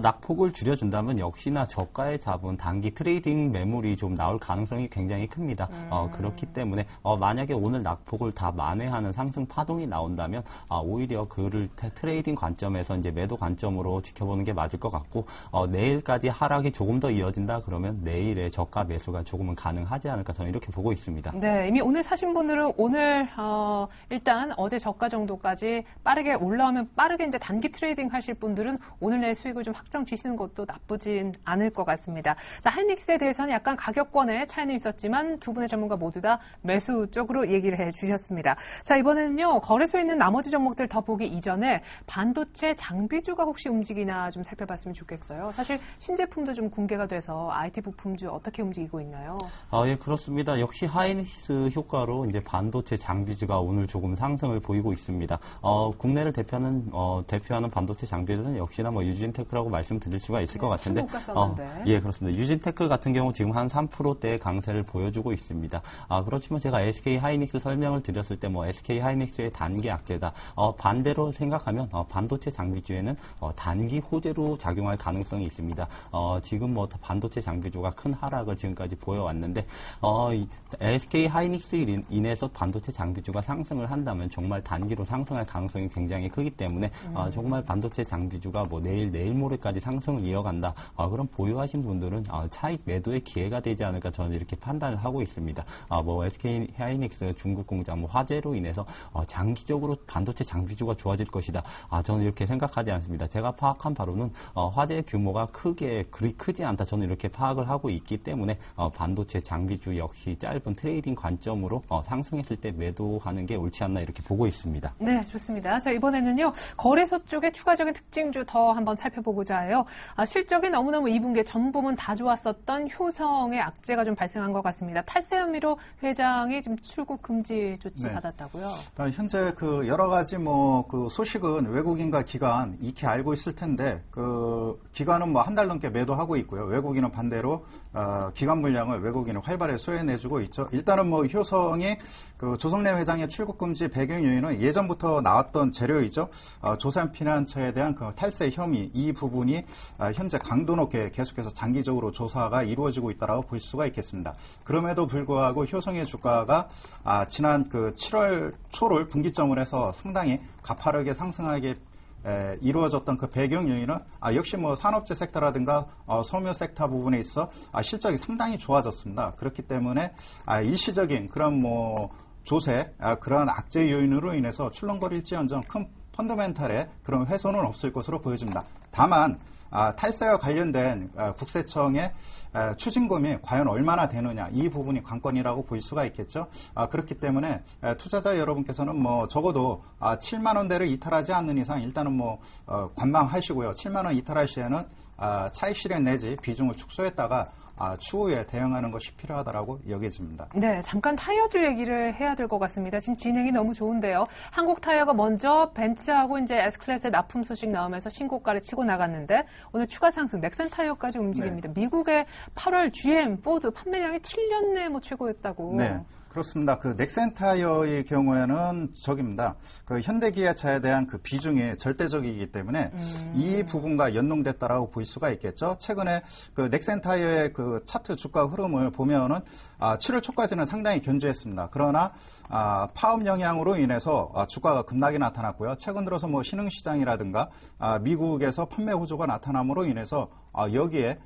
낙폭을 줄여준다면 역시나 저가에 잡은 단기 트레이딩 매물이 좀 나올 가능성이 굉장히 큽니다. 그렇기 때문에 만약에 오늘 낙폭을 다 만회하는 상승 파동이 나온다면 오히려 그를 트레이딩 관점에서 이제 매도 관점으로 지켜보는 게 맞을 것 같고, 내일까지 하락이 조금 더 이어진다 그러면 내일의 저가 매수가 조금은 가능하지 않을까 저는 이렇게 보고 있습니다. 네, 이미 오늘 사신 분들은 오늘 일단 어제 저가 정도까지 빠르게 올라오면 빠르게 이제 단기 트레이딩 하실 분들은 오늘 내 수익을 좀 확정 지시는 것도 나쁘진 않을 것 같습니다. 자, 하이닉스에 대해서는 약간 가격권의 차이는 있었지만 두 분의 전문가 모두 다 매수 쪽으로 얘기를 해주셨습니다. 자, 이번에는요, 거래소에 있는 나머지 종목들 더 보기 이전에 반도체 장비주가 혹시 움직이나 좀 살펴봤으면 좋겠어요. 사실 신제품도 좀 공개가 돼서 IT 부품주 어떻게 움직이고 있나요? 예, 그렇습니다. 역시 하이닉스 효과로 이제 반도체 장비주가 오늘 조금 상승을 보이고 있습니다. 국내를 대표하는 반도체 장비주는 역시나 유진테크라고 말씀드릴 수가 있을 것 같은데. 예, 그렇습니다. 유진테크 같은 경우 지금 한 3%대의 강세를 보여주고 있습니다. 그렇지만 제가 SK 하이닉스 설명을 드렸을 때 SK 하이닉스의 단기 약재다. 반대로 생각하면 반도체 장비주에는 단기 호재로 작용할 가능성이 있습니다. 지금 반도체 장비주가 큰 하락을 지금까지 보여왔는데 SK 하이닉스로 인해서 반도체 장비주가 상승을 한다면 정말 단기로 상승할 가능성이 굉장히 크기 때문에 정말 반도체 장비주가 내일 모레까지 상승을 이어간다. 그럼 보유하신 분들은 차익 매도의 기회가 되지 않을까 저는 이렇게 판단을 하고 있습니다. SK 하이닉스 중국 공장 화재로 인해서 장기적으로 반도체 장비주가 좋아질 것이다. 저는 이렇게 생각하지 않습니다. 제가 파악한 바로는 화재의 규모가 그리 크지 않다. 저는 이렇게 파악을 하고 있기 때문에 반도체 장비주 역시 짧은 트레이딩 관점으로 상승에 상승했을 때 매도하는 게 옳지 않나 이렇게 보고 있습니다. 네, 좋습니다. 자, 이번에는요, 거래소 쪽의 추가적인 특징주 더 한번 살펴보고자 해요. 실적이 너무너무 2분기에 전부문 다 좋았었던 효성의 악재가 좀 발생한 것 같습니다. 탈세 혐의로 회장이 지금 출국 금지 조치 받았다고요? 현재 그 여러 가지 그 소식은 외국인과 기관 익히 알고 있을 텐데, 그 기관은 한 달 넘게 매도하고 있고요. 외국인은 반대로 기관 물량을 외국인은 활발히 소외내주고 있죠. 일단은 효성이 그 조성래 회장의 출국 금지 배경 요인은 예전부터 나왔던 재료이죠. 조선 피난처에 대한 그 탈세 혐의, 이 부분이 현재 강도 높게 계속해서 장기적으로 조사가 이루어지고 있다라고 볼 수가 있겠습니다. 그럼에도 불구하고 효성의 주가가 지난 그 7월 초를 분기점을 해서 상당히 가파르게 상승하게 이루어졌던 그 배경 요인은 역시 산업재 섹터라든가 소묘 섹터 부분에 있어 실적이 상당히 좋아졌습니다. 그렇기 때문에 일시적인 그런 조세, 그런 악재 요인으로 인해서 출렁거릴지언정 큰 펀더멘탈에 그런 훼손은 없을 것으로 보여집니다. 다만 탈세와 관련된 국세청의 추징금이 과연 얼마나 되느냐, 이 부분이 관건이라고 볼 수가 있겠죠. 그렇기 때문에 투자자 여러분께서는 적어도 7만 원대를 이탈하지 않는 이상 일단은 관망하시고요. 7만 원 이탈할 시에는 차익 실현 내지 비중을 축소했다가 추후에 대응하는 것이 필요하다라고 여겨집니다. 네, 잠깐 타이어주 얘기를 해야 될 것 같습니다. 지금 진행이 너무 좋은데요. 한국타이어가 먼저 벤츠하고 이제 S클래스의 납품 소식 나오면서 신고가를 치고 나갔는데 오늘 추가 상승 넥센 타이어까지 움직입니다. 네. 미국의 8월 GM, 포드 판매량이 7년 내 최고였다고. 네. 그렇습니다. 그 넥센 타이어의 경우에는 저깁니다. 그 현대기아차에 대한 그 비중이 절대적이기 때문에 이 부분과 연동됐다라고 볼 수가 있겠죠. 최근에 그 넥센 타이어의 그 차트 주가 흐름을 보면은 7월 초까지는 상당히 견조했습니다. 그러나 파업 영향으로 인해서 주가가 급락이 나타났고요. 최근 들어서 신흥시장이라든가 미국에서 판매 호조가 나타남으로 인해서 여기에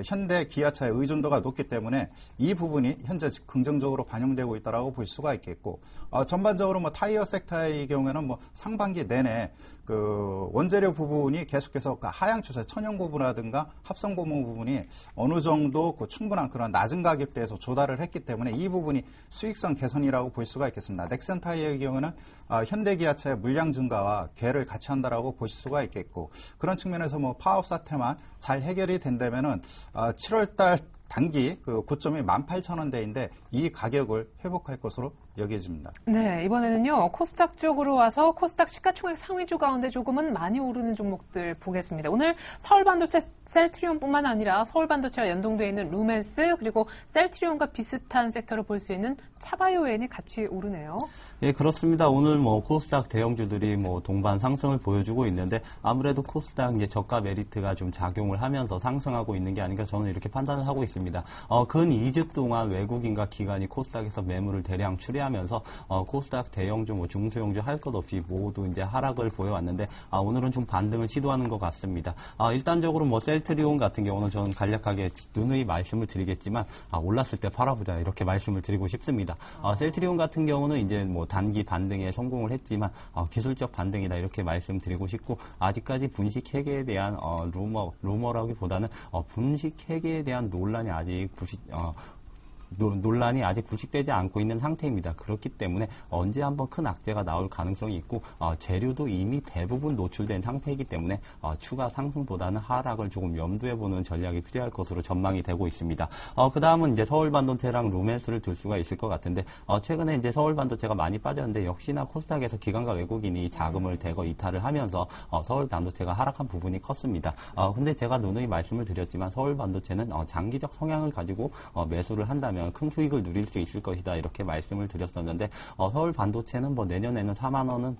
현대 기아차의 의존도가 높기 때문에 이 부분이 현재 긍정적으로 반영되고 있다고 볼 수가 있겠고, 전반적으로 타이어 섹터의 경우에는 상반기 내내 그 원재료 부분이 계속해서 하향 추세, 천연 고무라든가 합성 고무 부분이 어느 정도 그 충분한 그런 낮은 가격대에서 조달을 했기 때문에 이 부분이 수익성 개선이라고 볼 수가 있겠습니다. 넥센 타이어의 경우는 현대 기아차의 물량 증가와 궤를 같이 한다라고 볼 수가 있겠고, 그런 측면에서 파업 사태만 잘 해결이 된다면은 7월달 단기 그 고점이 18,000원대인데 이 가격을 회복할 것으로 여겨집니다. 네, 이번에는요, 코스닥 쪽으로 와서 코스닥 시가총액 상위주 가운데 조금은 많이 오르는 종목들 보겠습니다. 오늘 서울반도체 셀트리온뿐만 아니라 서울반도체와 연동되어 있는 루멘스, 그리고 셀트리온과 비슷한 섹터로 볼 수 있는 차바이오엔이 같이 오르네요. 예, 그렇습니다. 오늘 코스닥 대형주들이 동반 상승을 보여주고 있는데 아무래도 코스닥 이제 저가 메리트가 좀 작용을 하면서 상승하고 있는 게 아닌가 저는 이렇게 판단을 하고 있습니다. 근 2주 동안 외국인과 기관이 코스닥에서 매물을 대량 출회하면서 코스닥 대형주, 중소형주 할 것 없이 모두 이제 하락을 보여왔는데 오늘은 좀 반등을 시도하는 것 같습니다. 일단적으로 셀트리온 같은 경우는 저는 간략하게 누누이 말씀을 드리겠지만 올랐을 때 팔아보자 이렇게 말씀을 드리고 싶습니다. 셀트리온 같은 경우는 이제 단기 반등에 성공을 했지만 기술적 반등이다 이렇게 말씀드리고 싶고, 아직까지 분식 회계에 대한 루머라기보다는 분식 회계에 대한 논란이 아직 논란이 아직 불식되지 않고 있는 상태입니다. 그렇기 때문에 언제 한번 큰 악재가 나올 가능성이 있고 재료도 이미 대부분 노출된 상태이기 때문에 추가 상승보다는 하락을 조금 염두해보는 전략이 필요할 것으로 전망이 되고 있습니다. 그 다음은 이제 서울반도체랑 루멘스를 둘 수가 있을 것 같은데 최근에 이제 서울반도체가 많이 빠졌는데 역시나 코스닥에서 기관과 외국인이 자금을 대거 이탈을 하면서 서울반도체가 하락한 부분이 컸습니다. 근데 제가 누누이 말씀을 드렸지만 서울반도체는 장기적 성향을 가지고 매수를 한다면 큰 수익을 누릴 수 있을 것이다 이렇게 말씀을 드렸었는데 서울 반도체는 내년에는 4만 원은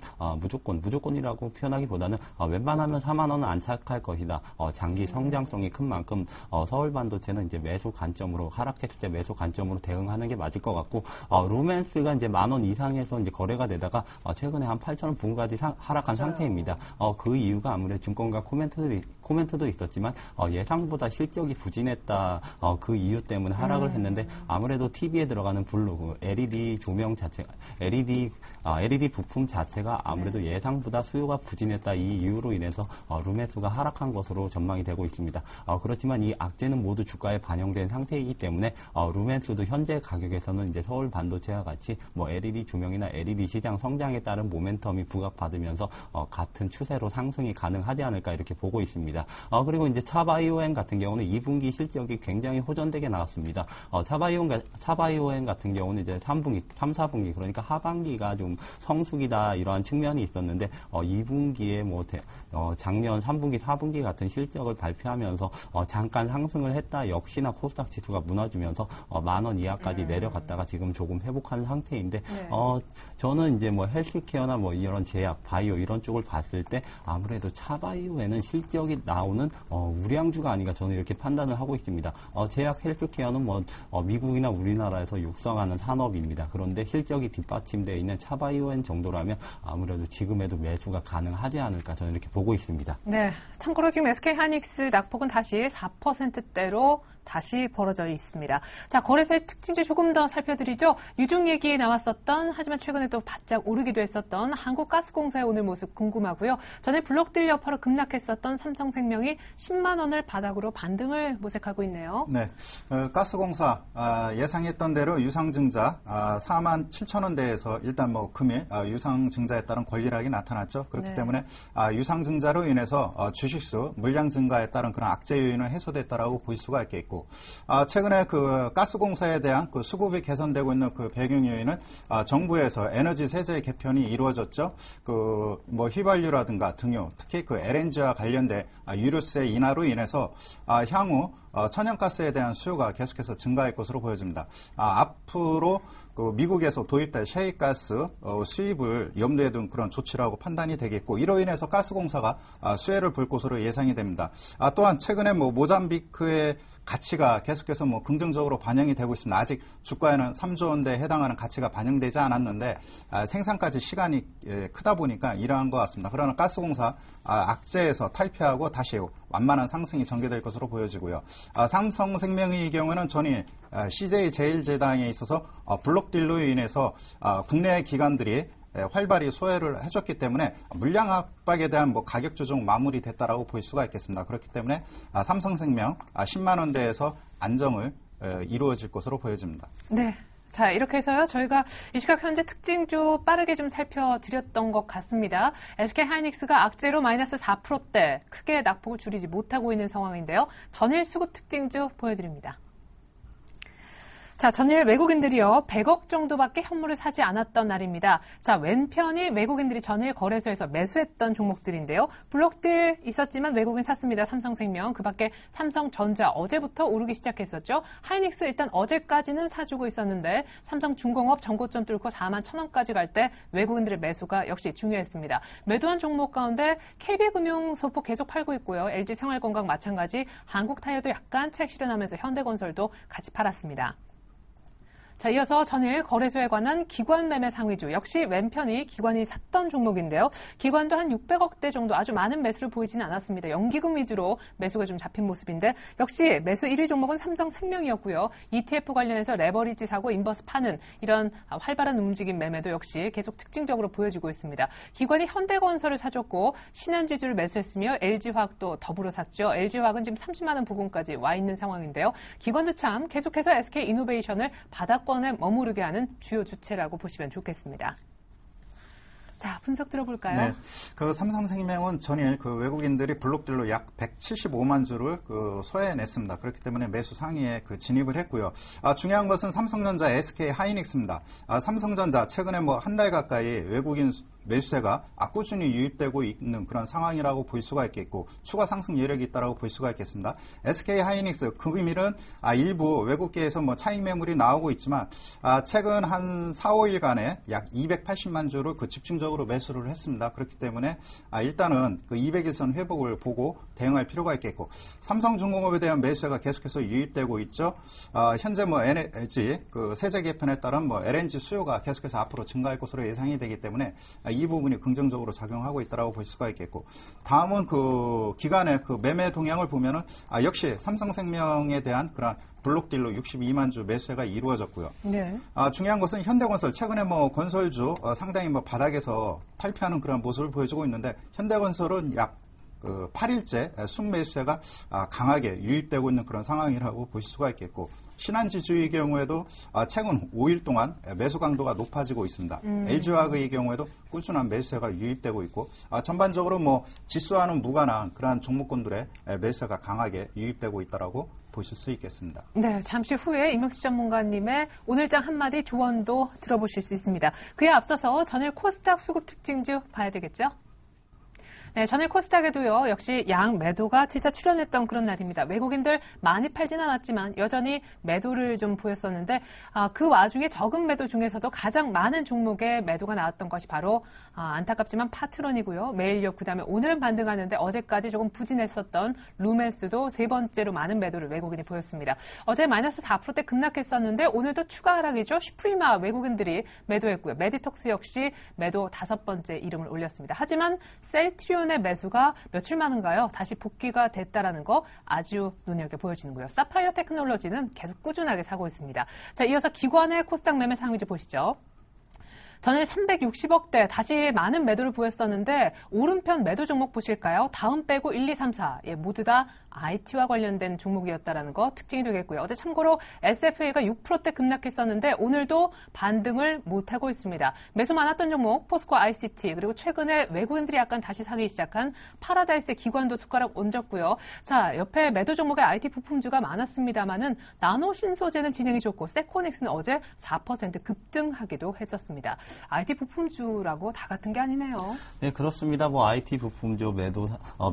무조건이라고 표현하기보다는 웬만하면 4만 원은 안착할 것이다. 장기 성장성이 큰 만큼 서울 반도체는 이제 매수 관점으로 하락했을 때 매수 관점으로 대응하는 게 맞을 것 같고, 루멘스가 이제 10,000원 이상에서 이제 거래가 되다가 최근에 한 8,000원 부근까지 하락한 상태입니다. 그 이유가 아무래도 증권가 코멘트도 있었지만 예상보다 실적이 부진했다 그 이유 때문에 하락을 했는데 아무래도 TV에 들어가는 블루, LED 조명 자체, LED 부품 자체가 아무래도 예상보다 수요가 부진했다. 이 이유로 인해서 룸매수가 하락한 것으로 전망이 되고 있습니다. 그렇지만 이 악재는 모두 주가에 반영된 상태이기 때문에 룸매수도 현재 가격에서는 이제 서울 반도체와 같이 뭐 LED 조명이나 LED 시장 성장에 따른 모멘텀이 부각받으면서 같은 추세로 상승이 가능하지 않을까 이렇게 보고 있습니다. 그리고 이제 차바이오엔 같은 경우는 2분기 실적이 굉장히 호전되게 나왔습니다. 차바이오엔 같은 경우는 이제 3분기, 3, 4분기 그러니까 하반기가 좀 성숙이다 이러한 측면이 있었는데 2분기에 뭐 작년 3분기, 4분기 같은 실적을 발표하면서 잠깐 상승을 했다. 역시나 코스닥 지수가 무너지면서 10,000원 이하까지 내려갔다가 지금 조금 회복한 상태인데 저는 이제 뭐 헬스케어나 뭐 이런 제약, 바이오 이런 쪽을 봤을 때 아무래도 차바이오에는 실적이 나오는 우량주가 아닌가 저는 이렇게 판단을 하고 있습니다. 제약 헬스케어는 뭐 미국이나 우리나라에서 육성하는 산업입니다. 그런데 실적이 뒷받침되어 있는 차바이오엔 정도라면 아무래도 지금에도 매수가 가능하지 않을까 저는 이렇게 보고 있습니다. 네, 참고로 지금 SK하이닉스 낙폭은 다시 4%대로 다시 벌어져 있습니다. 자, 거래소의 특징주 조금 더 살펴드리죠. 유중 얘기에 나왔었던 하지만 최근에 또 바짝 오르기도 했었던 한국가스공사의 오늘 모습 궁금하고요. 전에 블록딜 여파로 급락했었던 삼성생명이 10만 원을 바닥으로 반등을 모색하고 있네요. 네, 가스공사 예상했던 대로 유상증자 4만 7천 원대에서 일단 뭐 금일 유상증자에 따른 권리락이 나타났죠. 그렇기 때문에 유상증자로 인해서 주식수 물량 증가에 따른 그런 악재 요인은 해소됐다라고 볼 수가 있겠고. 최근에 그 가스공사에 대한 그 수급이 개선되고 있는 그 배경 요인은 정부에서 에너지 세제 개편이 이루어졌죠. 그 뭐 휘발유라든가 등유, 특히 그 LNG와 관련된 유류세 인하로 인해서 향후 천연가스에 대한 수요가 계속해서 증가할 것으로 보여집니다. 앞으로 그 미국에서 도입될 셰일가스 수입을 염두에 둔 그런 조치라고 판단이 되겠고 이로 인해서 가스공사가 수혜를 볼 것으로 예상이 됩니다. 또한 최근에 뭐 모잠비크의 가치가 계속해서 뭐 긍정적으로 반영이 되고 있습니다. 아직 주가에는 3조 원대에 해당하는 가치가 반영되지 않았는데 생산까지 시간이 크다 보니까 이러한 것 같습니다. 그러나 가스공사 악재에서 탈피하고 다시 완만한 상승이 전개될 것으로 보여지고요. 삼성생명의 경우는 전이 CJ제일제당에 있어서 블록딜로 인해서 국내 기관들이 활발히 소외를 해줬기 때문에 물량 압박에 대한 뭐 가격 조정 마무리됐다라고 볼 수가 있겠습니다. 그렇기 때문에 삼성생명 10만 원대에서 안정을 이루어질 것으로 보여집니다. 네. 자, 이렇게 해서요. 저희가 이 시각 현재 특징주 빠르게 좀 살펴드렸던 것 같습니다. SK하이닉스가 악재로 마이너스 4%대 크게 낙폭을 줄이지 못하고 있는 상황인데요. 전일 수급 특징주 보여드립니다. 자, 전일 외국인들이요, 100억 정도밖에 현물을 사지 않았던 날입니다. 자, 왼편이 외국인들이 전일 거래소에서 매수했던 종목들인데요. 블록딜 있었지만 외국인 샀습니다. 삼성생명, 그 밖에 삼성전자 어제부터 오르기 시작했었죠. 하이닉스 일단 어제까지는 사주고 있었는데 삼성중공업 전고점 뚫고 4만 1,000원까지 갈 때 외국인들의 매수가 역시 중요했습니다. 매도한 종목 가운데 KB금융 소폭 계속 팔고 있고요. LG생활건강 마찬가지, 한국타이어도 약간 차익 실현하면서 현대건설도 같이 팔았습니다. 자, 이어서 전일 거래소에 관한 기관 매매 상위주, 역시 왼편이 기관이 샀던 종목인데요. 기관도 한 600억대 정도 아주 많은 매수를 보이지는 않았습니다. 연기금 위주로 매수가 좀 잡힌 모습인데 역시 매수 1위 종목은 삼성생명이었고요. ETF 관련해서 레버리지 사고 인버스 파는 이런 활발한 움직임 매매도 역시 계속 특징적으로 보여지고 있습니다. 기관이 현대건설을 사줬고 신한지주를 매수했으며 LG화학도 더불어 샀죠. LG화학은 지금 30만 원 부근까지 와 있는 상황인데요. 기관도 참 계속해서 SK이노베이션을 바닥권에 머무르게 하는 주요 주체라고 보시면 좋겠습니다. 자, 분석 들어볼까요? 네. 그 삼성생명은 전일 그 외국인들이 블록딜로 약 175만 주를 소해냈습니다. 그렇기 때문에 매수 상위에 진입을 했고요. 중요한 것은 삼성전자, SK하이닉스입니다. 삼성전자 최근에 뭐 한 달 가까이 외국인 매수세가 꾸준히 유입되고 있는 그런 상황이라고 볼 수가 있겠고 추가 상승 여력이 있다고 볼 수가 있겠습니다. SK하이닉스 금일은 일부 외국계에서 뭐 차익 매물이 나오고 있지만 최근 한 4, 5일간에 약 280만 주를 집중적으로 매수를 했습니다. 그렇기 때문에 일단은 그 200일선 회복을 보고 대응할 필요가 있겠고 삼성중공업에 대한 매수세가 계속해서 유입되고 있죠. 현재 뭐 LG 그 세제 개편에 따른 뭐 LNG 수요가 계속해서 앞으로 증가할 것으로 예상이 되기 때문에 이 부분이 긍정적으로 작용하고 있다고 볼 수가 있겠고, 다음은 그 기간의 그 매매 동향을 보면은 역시 삼성생명에 대한 그런 블록딜로 62만 주 매수가 이루어졌고요. 네. 중요한 것은 현대건설 최근에 뭐 건설주 상당히 뭐 바닥에서 탈피하는 그런 모습을 보여주고 있는데, 현대건설은 약 8일째 순매수세가 강하게 유입되고 있는 그런 상황이라고 볼 수가 있겠고, 신한지주의 경우에도 최근 5일 동안 매수 강도가 높아지고 있습니다. LG화학의 경우에도 꾸준한 매수세가 유입되고 있고, 전반적으로 뭐 지수와는 무관한 그러한 종목군들의 매수세가 강하게 유입되고 있다라고 보실 수 있겠습니다. 네, 잠시 후에 임혁수 전문가님의 오늘장 한마디 조언도 들어보실 수 있습니다. 그에 앞서서 전일 코스닥 수급 특징주 봐야 되겠죠? 네, 전일 코스닥에도요, 역시 양 매도가 진짜 출현했던 그런 날입니다. 외국인들 많이 팔진 않았지만 여전히 매도를 좀 보였었는데, 그 와중에 적은 매도 중에서도 가장 많은 종목의 매도가 나왔던 것이 바로 안타깝지만 파트론이고요. 매일력, 그다음에 오늘은 반등하는데 어제까지 조금 부진했었던 루멘스도 세 번째로 많은 매도를 외국인이 보였습니다. 어제 마이너스 4%대 급락했었는데 오늘도 추가 하락이죠. 슈프리마 외국인들이 매도했고요. 메디톡스 역시 매도 5번째 이름을 올렸습니다. 하지만 셀트리온의 매수가 며칠 만인가요? 다시 복귀가 됐다라는 거 아주 눈여겨 보여지는고요. 사파이어 테크놀로지는 계속 꾸준하게 사고 있습니다. 자, 이어서 기관의 코스닥 매매 상위주 보시죠. 전일 360억대 다시 많은 매도를 보였었는데 오른편 매도 종목 보실까요? 다음 빼고 1, 2, 3, 4 모두 다 IT와 관련된 종목이었다라는 거 특징이 되겠고요. 어제 참고로 SFA가 6%대 급락했었는데 오늘도 반등을 못하고 있습니다. 매수 많았던 종목 포스코 ICT, 그리고 최근에 외국인들이 약간 다시 사기 시작한 파라다이스 기관도 숟가락 얹었고요. 자, 옆에 매도 종목의 IT 부품주가 많았습니다만은 나노 신소재는 진행이 좋고 세코닉스는 어제 4% 급등하기도 했었습니다. IT 부품주라고 다 같은 게 아니네요. 네, 그렇습니다. 뭐 IT 부품주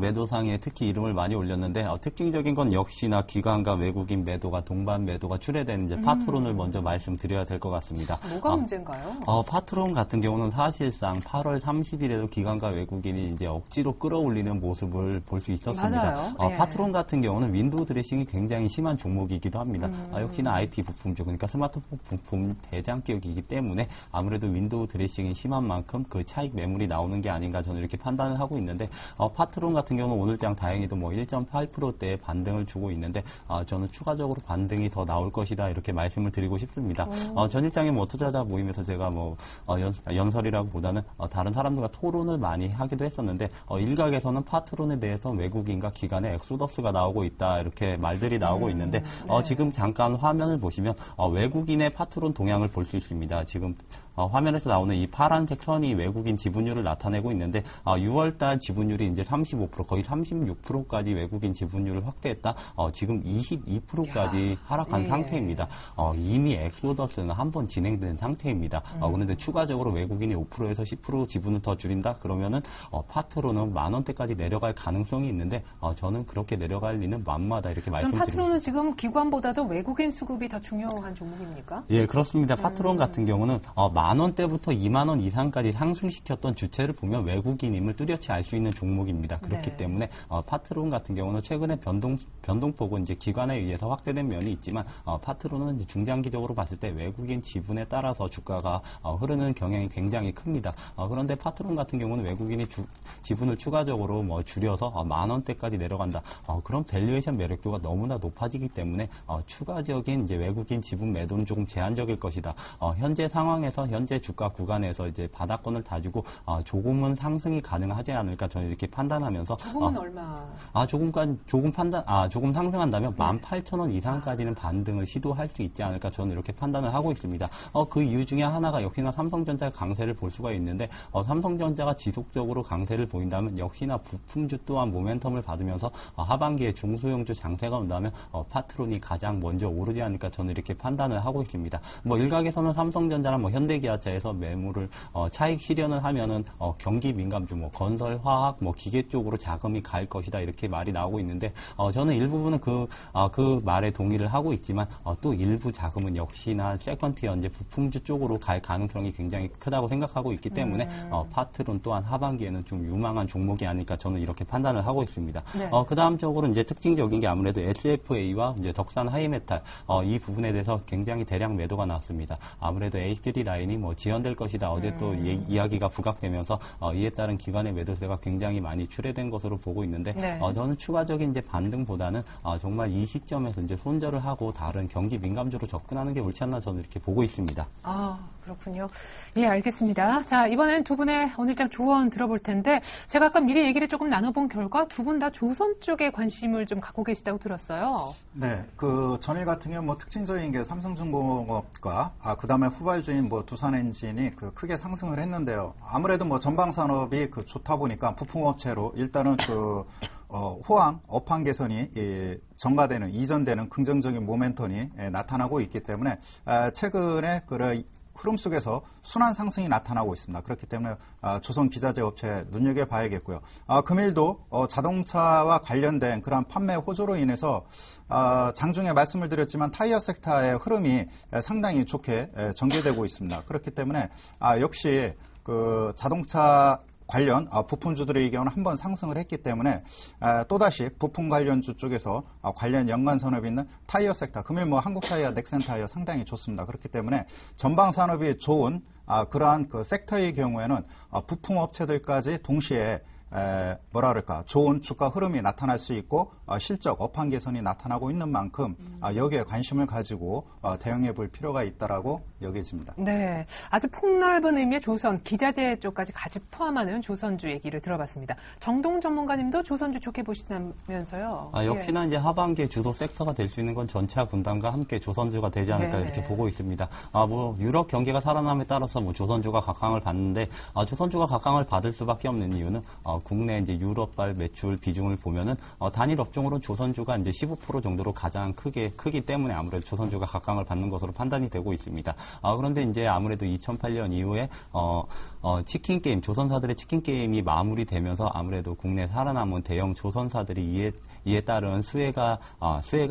매도상에 특히 이름을 많이 올렸는데 특징적인 건 역시나 기관과 외국인 매도가 동반 매도가 출회된 이제 파트론을 먼저 말씀드려야 될 것 같습니다. 뭐가 문제인가요? 파트론 같은 경우는 사실상 8월 30일에도 기관과 외국인이 이제 억지로 끌어올리는 모습을 볼 수 있었습니다. 맞아요. 파트론 같은 경우는 윈도우 드레싱이 굉장히 심한 종목이기도 합니다. 역시나 IT 부품주, 그러니까 스마트폰 부품 대장격이기 때문에 아무래도 윈도우 드레싱이 심한 만큼 그 차익 매물이 나오는 게 아닌가 저는 이렇게 판단을 하고 있는데, 파트론 같은 경우는 오늘장 다행히도 뭐 1.8%대의 반등을 주고 있는데, 저는 추가적으로 반등이 더 나올 것이다 이렇게 말씀을 드리고 싶습니다. 전일장에 뭐 투자자 모임에서 제가 뭐 연설이라고 보다는 다른 사람들과 토론을 많이 하기도 했었는데, 일각에서는 파트론에 대해서 외국인과 기관의 엑소더스가 나오고 있다 이렇게 말들이 나오고 있는데, 지금 잠깐 화면을 보시면 외국인의 파트론 동향을 볼 수 있습니다. 지금 화면에서 나오는 이 파란색 선이 외국인 지분율을 나타내고 있는데, 6월달 지분율이 이제 35%, 거의 36%까지 외국인 지분율을 확대했다. 지금 22%까지 하락한 상태입니다. 이미 엑소더스는 한번 진행된 상태입니다. 그런데 추가적으로 외국인이 5%에서 10% 지분을 더 줄인다? 그러면은 파트론은 10,000원대까지 내려갈 가능성이 있는데, 저는 그렇게 내려갈 리는 만마다 이렇게 말씀드립니다. 그럼 파트론은 지금 기관보다도 외국인 수급이 더 중요한 종목입니까? 예, 그렇습니다. 파트론 같은 경우는 10,000원대부터 20,000원 이상까지 상승시켰던 주체를 보면 외국인임을 뚜렷이 알 수 있는 종목입니다. 그렇기 때문에 파트론 같은 경우는 최근에 변동폭은 이제 기관에 의해서 확대된 면이 있지만, 파트론은 이제 중장기적으로 봤을 때 외국인 지분에 따라서 주가가 흐르는 경향이 굉장히 큽니다. 그런데 파트론 같은 경우는 외국인이 지분을 추가적으로 뭐 줄여서 10,000원대까지 내려간다. 그런 밸류에이션 매력도가 너무나 높아지기 때문에 추가적인 이제 외국인 지분 매도는 조금 제한적일 것이다. 현재 상황에서 현재 주가 구간에서 이제 바닥권을 다지고 조금은 상승이 가능하지 않을까 저는 이렇게 판단하면서. 조금은 얼마? 조금 상승한다면 18,000원 이상까지는 반등을 시도할 수 있지 않을까 저는 이렇게 판단을 하고 있습니다. 그 이유 중에 하나가 역시나 삼성전자의 강세를 볼 수가 있는데, 삼성전자가 지속적으로 강세를 보인다면 역시나 부품주 또한 모멘텀을 받으면서 하반기에 중소형주 장세가 온다면 파트론이 가장 먼저 오르지 않을까 저는 이렇게 판단을 하고 있습니다. 뭐 일각에서는 삼성전자나 뭐 현대기아차에서 매물을 차익 실현을 하면은 경기 민감주, 뭐 건설, 화학, 뭐 기계 쪽으로 자금이 갈 것이다 이렇게 말이 나오고 있는데, 저는 일부분은 그 말에 동의를 하고 있지만, 또 일부 자금은 역시나 세컨티어 이제 부품주 쪽으로 갈 가능성이 굉장히 크다고 생각하고 있기 때문에 파트론 또한 하반기에는 좀 유망한 종목이 아닐까 저는 이렇게 판단을 하고 있습니다. 네. 그 다음적으로 이제 특징적인 게 아무래도 SFA와 이제 덕산 하이메탈 이 부분에 대해서 굉장히 대량 매도가 나왔습니다. 아무래도 A3 라인이 많이 뭐 지연될 것이다. 어제 또 이야기가 부각되면서 이에 따른 기관의 매도세가 굉장히 많이 출회된 것으로 보고 있는데 네. 저는 추가적인 이제 반등보다는 정말 이 시점에서 이제 손절을 하고 다른 경기 민감주로 접근하는 게 옳지 않나 저는 이렇게 보고 있습니다. 아, 그렇군요. 예, 알겠습니다. 자, 이번엔 두 분의 오늘장 조언 들어볼 텐데 제가 아까 미리 얘기를 조금 나눠본 결과 두 분 다 조선 쪽에 관심을 좀 갖고 계시다고 들었어요. 네, 그 전일 같은 경우 뭐 특징적인 게 삼성중공업과 그다음에 후발주인 뭐 두산엔진이 그 크게 상승을 했는데요. 아무래도 뭐 전방 산업이 그 좋다 보니까 부품업체로 일단은 그 호황, 업황 개선이 전가되는 이전되는 긍정적인 모멘텀이 나타나고 있기 때문에 최근에 그 흐름 속에서 순환 상승이 나타나고 있습니다. 그렇기 때문에 조선 기자재 업체 눈여겨봐야겠고요. 금일도 자동차와 관련된 그러한 판매 호조로 인해서 장중에 말씀을 드렸지만 타이어 섹터의 흐름이 상당히 좋게 전개되고 있습니다. 그렇기 때문에 역시 그 자동차 관련 부품주들의 경우는 한번 상승을 했기 때문에 또다시 부품 관련주 쪽에서 관련 연관 산업이 있는 타이어 섹터, 금일 뭐 한국 타이어, 넥센 타이어 상당히 좋습니다. 그렇기 때문에 전방 산업이 좋은 그러한 그 섹터의 경우에는 부품 업체들까지 동시에 좋은 주가 흐름이 나타날 수 있고 실적 업황 개선이 나타나고 있는 만큼 여기에 관심을 가지고 대응해 볼 필요가 있다라고 여겨집니다. 네, 아주 폭넓은 의미의 조선, 기자재 쪽까지 같이 포함하는 조선주 얘기를 들어봤습니다. 정동 전문가님도 조선주 좋게 보시다면서요? 역시나 이제 하반기에 주도 섹터가 될 수 있는 건 전차 군단과 함께 조선주가 되지 않을까 이렇게 보고 있습니다. 뭐 유럽 경기가 살아남에 따라서 뭐 조선주가 각광을 받는데 조선주가 각광을 받을 수밖에 없는 이유는 국내 이제 유럽발 매출 비중을 보면은 단일 업종으로 조선주가 이제 15% 정도로 가장 크기 때문에 아무래도 조선주가 각광을 받는 것으로 판단이 되고 있습니다. 그런데 이제 아무래도 2008년 이후에 치킨 게임, 조선사들의 치킨 게임이 마무리되면서 아무래도 국내 살아남은 대형 조선사들이 이에 따른 수혜가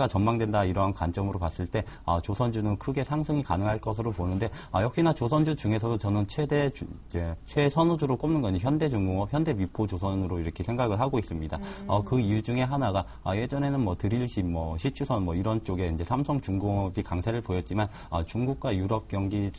전망된다 이러한 관점으로 봤을 때 조선주는 크게 상승이 가능할 것으로 보는데 역시나 조선주 중에서도 저는 최선호주로 꼽는 건 현대중공업, 현대미포조선으로 이렇게 생각을 하고 있습니다. 그 이유 중에 하나가 예전에는 뭐 드릴십, 뭐 시추선 뭐 이런 쪽에 이제 삼성중공업이 강세를 보였지만 중국과 유럽 경기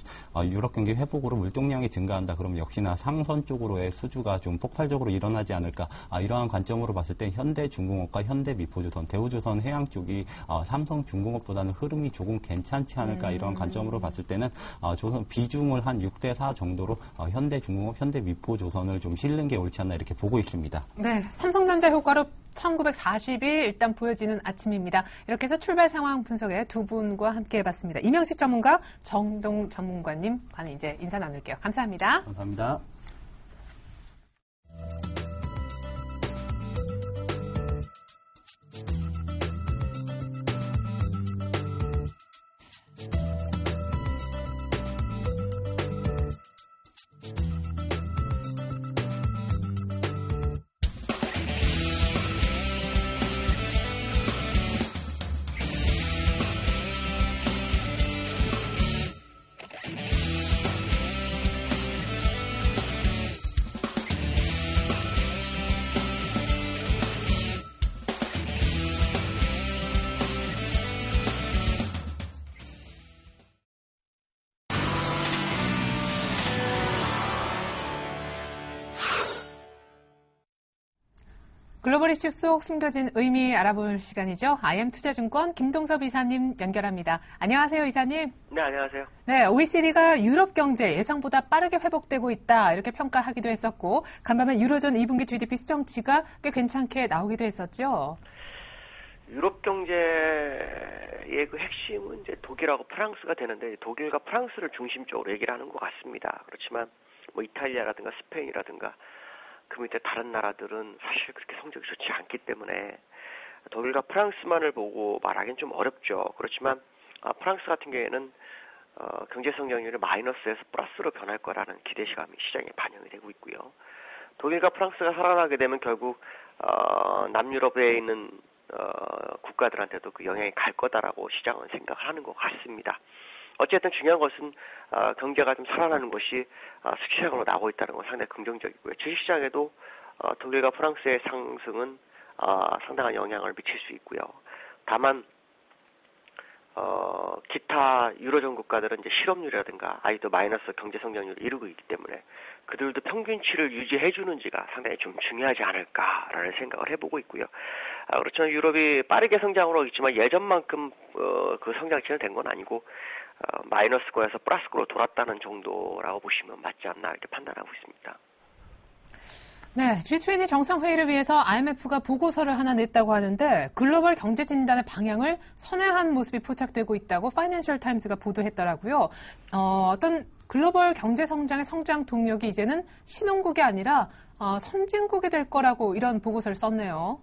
회복으로 물동량이 증가한다. 그러면 역시나 상선 쪽으로의 수주가 좀 폭발적으로 일어나지 않을까. 이러한 관점으로 봤을 때 현대중공업과 현대미포조선, 대우조선 해양 쪽이 삼성중공업보다는 흐름이 조금 괜찮지 않을까. 이러한 관점으로 봤을 때는 조선 비중을 한 6대4 정도로 현대중공업, 현대미포조선을 좀 실는 게 옳지 않나 이렇게 보고 있습니다. 네, 삼성전자 효과로 1940이 일단 보여지는 아침입니다. 이렇게 해서 출발 상황 분석에 두 분과 함께 해봤습니다. 이명식 전문가, 정동 전문가님 간에 이제 인사 나눌게요. 감사합니다. 감사합니다. 글로벌 이슈 속 숨겨진 의미 알아볼 시간이죠. IM투자증권 김동섭 이사님 연결합니다. 안녕하세요, 이사님. 네, 안녕하세요. 네, OECD가 유럽 경제 예상보다 빠르게 회복되고 있다 이렇게 평가하기도 했었고 간밤에 유로존 2분기 GDP 수정치가 꽤 괜찮게 나오기도 했었죠. 유럽 경제의 그 핵심은 이제 독일하고 프랑스가 되는데 독일과 프랑스를 중심적으로 얘기를 하는 것 같습니다. 그렇지만 뭐 이탈리아라든가 스페인이라든가 그 밑에 다른 나라들은 사실 그렇게 성적이 좋지 않기 때문에 독일과 프랑스만을 보고 말하기는 좀 어렵죠. 그렇지만 프랑스 같은 경우에는 경제 성장률이 마이너스에서 플러스로 변할 거라는 기대감이 시장에 반영이 되고 있고요. 독일과 프랑스가 살아나게 되면 결국 남유럽에 있는 국가들한테도 그 영향이 갈 거다라고 시장은 생각을 하는 것 같습니다. 어쨌든 중요한 것은 경제가 좀 살아나는 것이 수치상으로 나오고 있다는 건 상당히 긍정적이고요. 주식시장에도 독일과 프랑스의 상승은 상당한 영향을 미칠 수 있고요. 다만 기타 유로존 국가들은 이제 실업률이라든가 아직도 마이너스 경제 성장률을 이루고 있기 때문에 그들도 평균치를 유지해주는지가 상당히 좀 중요하지 않을까라는 생각을 해보고 있고요. 그렇지만 유럽이 빠르게 성장을 하고 있지만 예전만큼 그 성장치는 된 건 아니고 마이너스권에서 플러스권으로 돌았다는 정도라고 보시면 맞지 않나 이렇게 판단하고 있습니다. 네, G20 정상회의를 위해서 IMF가 보고서를 하나 냈다고 하는데 글로벌 경제 진단의 방향을 선회한 모습이 포착되고 있다고 파이낸셜 타임스가 보도했더라고요. 어떤 글로벌 경제 성장의 성장 동력이 이제는 신흥국이 아니라 선진국이 될 거라고 이런 보고서를 썼네요.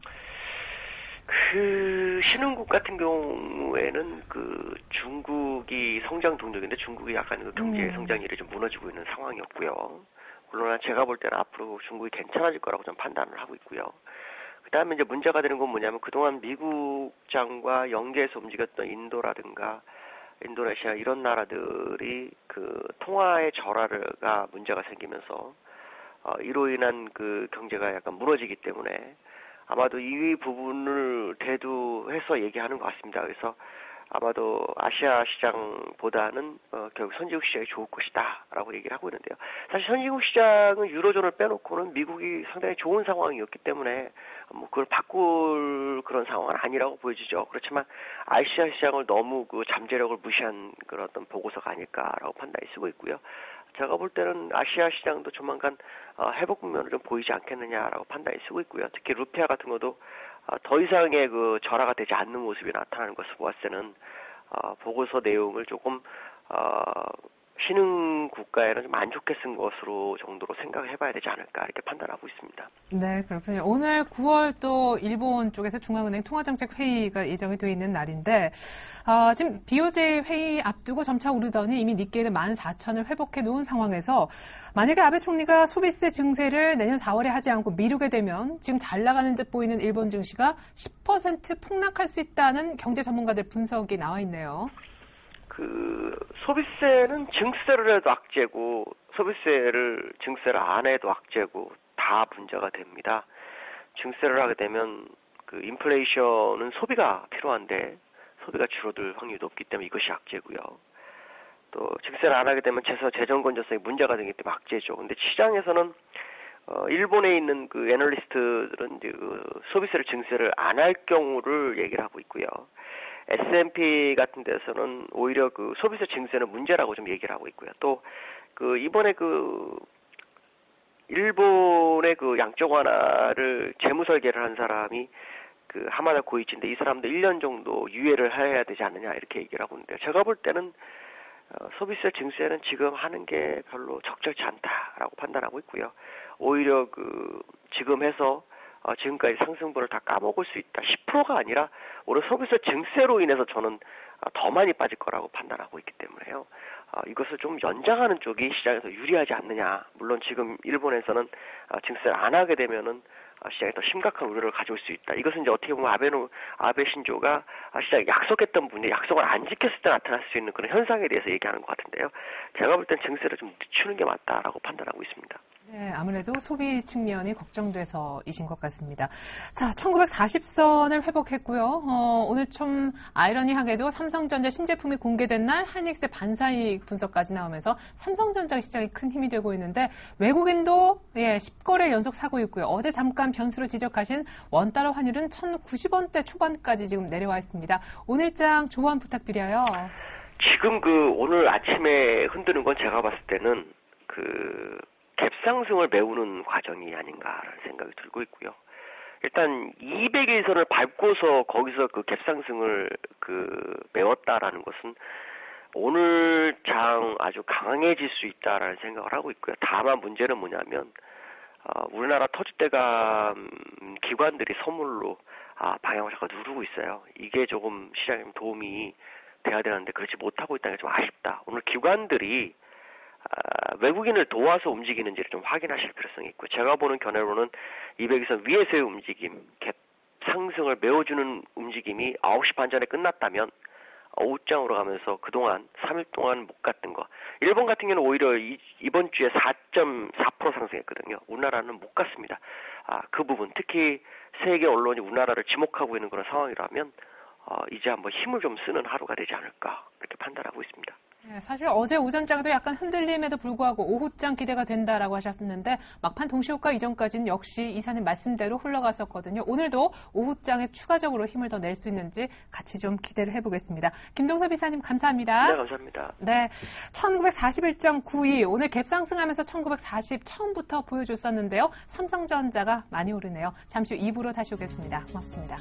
그 신흥국 같은 경우에는 그 중국이 성장 동력인데 중국이 약간 그 경제 성장률이 좀 무너지고 있는 상황이었고요. 물론 제가 볼 때는 앞으로 중국이 괜찮아질 거라고 좀 판단을 하고 있고요. 그 다음에 이제 문제가 되는 건 뭐냐면 그동안 미국장과 연계해서 움직였던 인도라든가 인도네시아 이런 나라들이 그 통화의 절하가 문제가 생기면서 이로 인한 그 경제가 약간 무너지기 때문에 아마도 이 부분을 대두해서 얘기하는 것 같습니다. 그래서 아마도 아시아 시장보다는 결국 선진국 시장이 좋을 것이다라고 얘기를 하고 있는데요. 사실 선진국 시장은 유로존을 빼놓고는 미국이 상당히 좋은 상황이었기 때문에 뭐 그걸 바꿀 그런 상황은 아니라고 보여지죠. 그렇지만 아시아 시장을 너무 그 잠재력을 무시한 그런 어떤 보고서가 아닐까라고 판단이 쓰고 있고요. 제가 볼 때는 아시아 시장도 조만간 회복 국면을 좀 보이지 않겠느냐라고 판단이 쓰고 있고요. 특히 루피아 같은 것도 더 이상의 그 절하가 되지 않는 모습이 나타나는 것을 보았을 때는 보고서 내용을 조금 신흥 국가에는 좀 안 좋게 쓴 것으로 정도로 생각을 해봐야 되지 않을까 이렇게 판단하고 있습니다. 네, 그렇군요. 오늘 9월 또 일본 쪽에서 중앙은행 통화정책 회의가 예정이 돼 있는 날인데 지금 BOJ 회의 앞두고 점차 오르더니 이미 니케이는 14,000을 회복해 놓은 상황에서 만약에 아베 총리가 소비세 증세를 내년 4월에 하지 않고 미루게 되면 지금 잘 나가는 듯 보이는 일본 증시가 10% 폭락할 수 있다는 경제 전문가들 분석이 나와 있네요. 그 소비세는 증세를 해도 악재고 증세를 안 해도 악재고 다 문제가 됩니다. 증세를 하게 되면 그 인플레이션은 소비가 필요한데 소비가 줄어들 확률이 높기 때문에 이것이 악재고요. 또 증세를 안 하게 되면 재정 건전성이 문제가 되기 때문에 악재죠. 근데 시장에서는 일본에 있는 그 애널리스트들은 이제 그 소비세를 증세를 안 할 경우를 얘기를 하고 있고요. S&P 같은 데서는 오히려 그 소비세 증세는 문제라고 좀 얘기를 하고 있고요. 또 그 이번에 그 일본의 그 양적 완화를 재무 설계를 한 사람이 그 하마다 고이치인데 이 사람도 1년 정도 유예를 해야 되지 않느냐 이렇게 얘기를 하고 있는데요. 제가 볼 때는 소비세 증세는 지금 하는 게 별로 적절치 않다라고 판단하고 있고요. 오히려 그 지금 해서 지금까지 상승분을 다 까먹을 수 있다. 10%가 아니라 오히려 소비세 증세로 인해서 저는 더 많이 빠질 거라고 판단하고 있기 때문에요. 이것을 좀 연장하는 쪽이 시장에서 유리하지 않느냐. 물론 지금 일본에서는 증세를 안 하게 되면은 시장에 더 심각한 우려를 가져올 수 있다. 이것은 이제 어떻게 보면 아베 신조가 시장에 약속했던 분이 약속을 안 지켰을 때 나타날 수 있는 그런 현상에 대해서 얘기하는 것 같은데요. 제가 볼 땐 증세를 좀 늦추는 게 맞다라고 판단하고 있습니다. 네, 아무래도 소비 측면이 걱정돼서이신 것 같습니다. 자, 1940선을 회복했고요. 오늘 좀 아이러니하게도 삼성전자 신제품이 공개된 날 하이닉스의 반사이익 분석까지 나오면서 삼성전자 시장이 큰 힘이 되고 있는데 외국인도 10거래 연속 사고 있고요. 어제 잠깐 변수로 지적하신 원달러 환율은 1,090원대 초반까지 지금 내려와 있습니다. 오늘장 조언 부탁드려요. 지금 오늘 아침에 흔드는 건 제가 봤을 때는 갭상승을 메우는 과정이 아닌가라는 생각이 들고 있고요. 일단 200일선을 밟고서 거기서 그 갭상승을 메웠다라는 것은 오늘 장 아주 강해질 수 있다라는 생각을 하고 있고요. 다만 문제는 뭐냐면 우리나라 터줏대감 기관들이 선물로 방향을 잠깐 누르고 있어요. 이게 조금 시장에 도움이 돼야 되는데 그렇지 못하고 있다는 게 좀 아쉽다. 오늘 기관들이 외국인을 도와서 움직이는지를 좀 확인하실 필요성이 있고 제가 보는 견해로는 200일선 위에서의 움직임, 갭 상승을 메워주는 움직임이 9시 반 전에 끝났다면 오후장으로 가면서 그동안 3일 동안 못 갔던 거. 일본 같은 경우는 오히려 이번 주에 4.4% 상승했거든요. 우리나라는 못 갔습니다. 그 부분 특히 세계 언론이 우리나라를 지목하고 있는 그런 상황이라면 이제 한번 힘을 좀 쓰는 하루가 되지 않을까 그렇게 판단하고 있습니다. 네, 사실 어제 오전장도 약간 흔들림에도 불구하고 오후장 기대가 된다라고 하셨는데 막판 동시효과 이전까지는 역시 이사님 말씀대로 흘러갔었거든요. 오늘도 오후장에 추가적으로 힘을 더 낼 수 있는지 같이 좀 기대를 해보겠습니다. 김동섭 이사님 감사합니다. 네, 감사합니다. 네, 1941.92 오늘 갭상승하면서 1940 처음부터 보여줬었는데요. 삼성전자가 많이 오르네요. 잠시 후 2부로 다시 오겠습니다. 고맙습니다.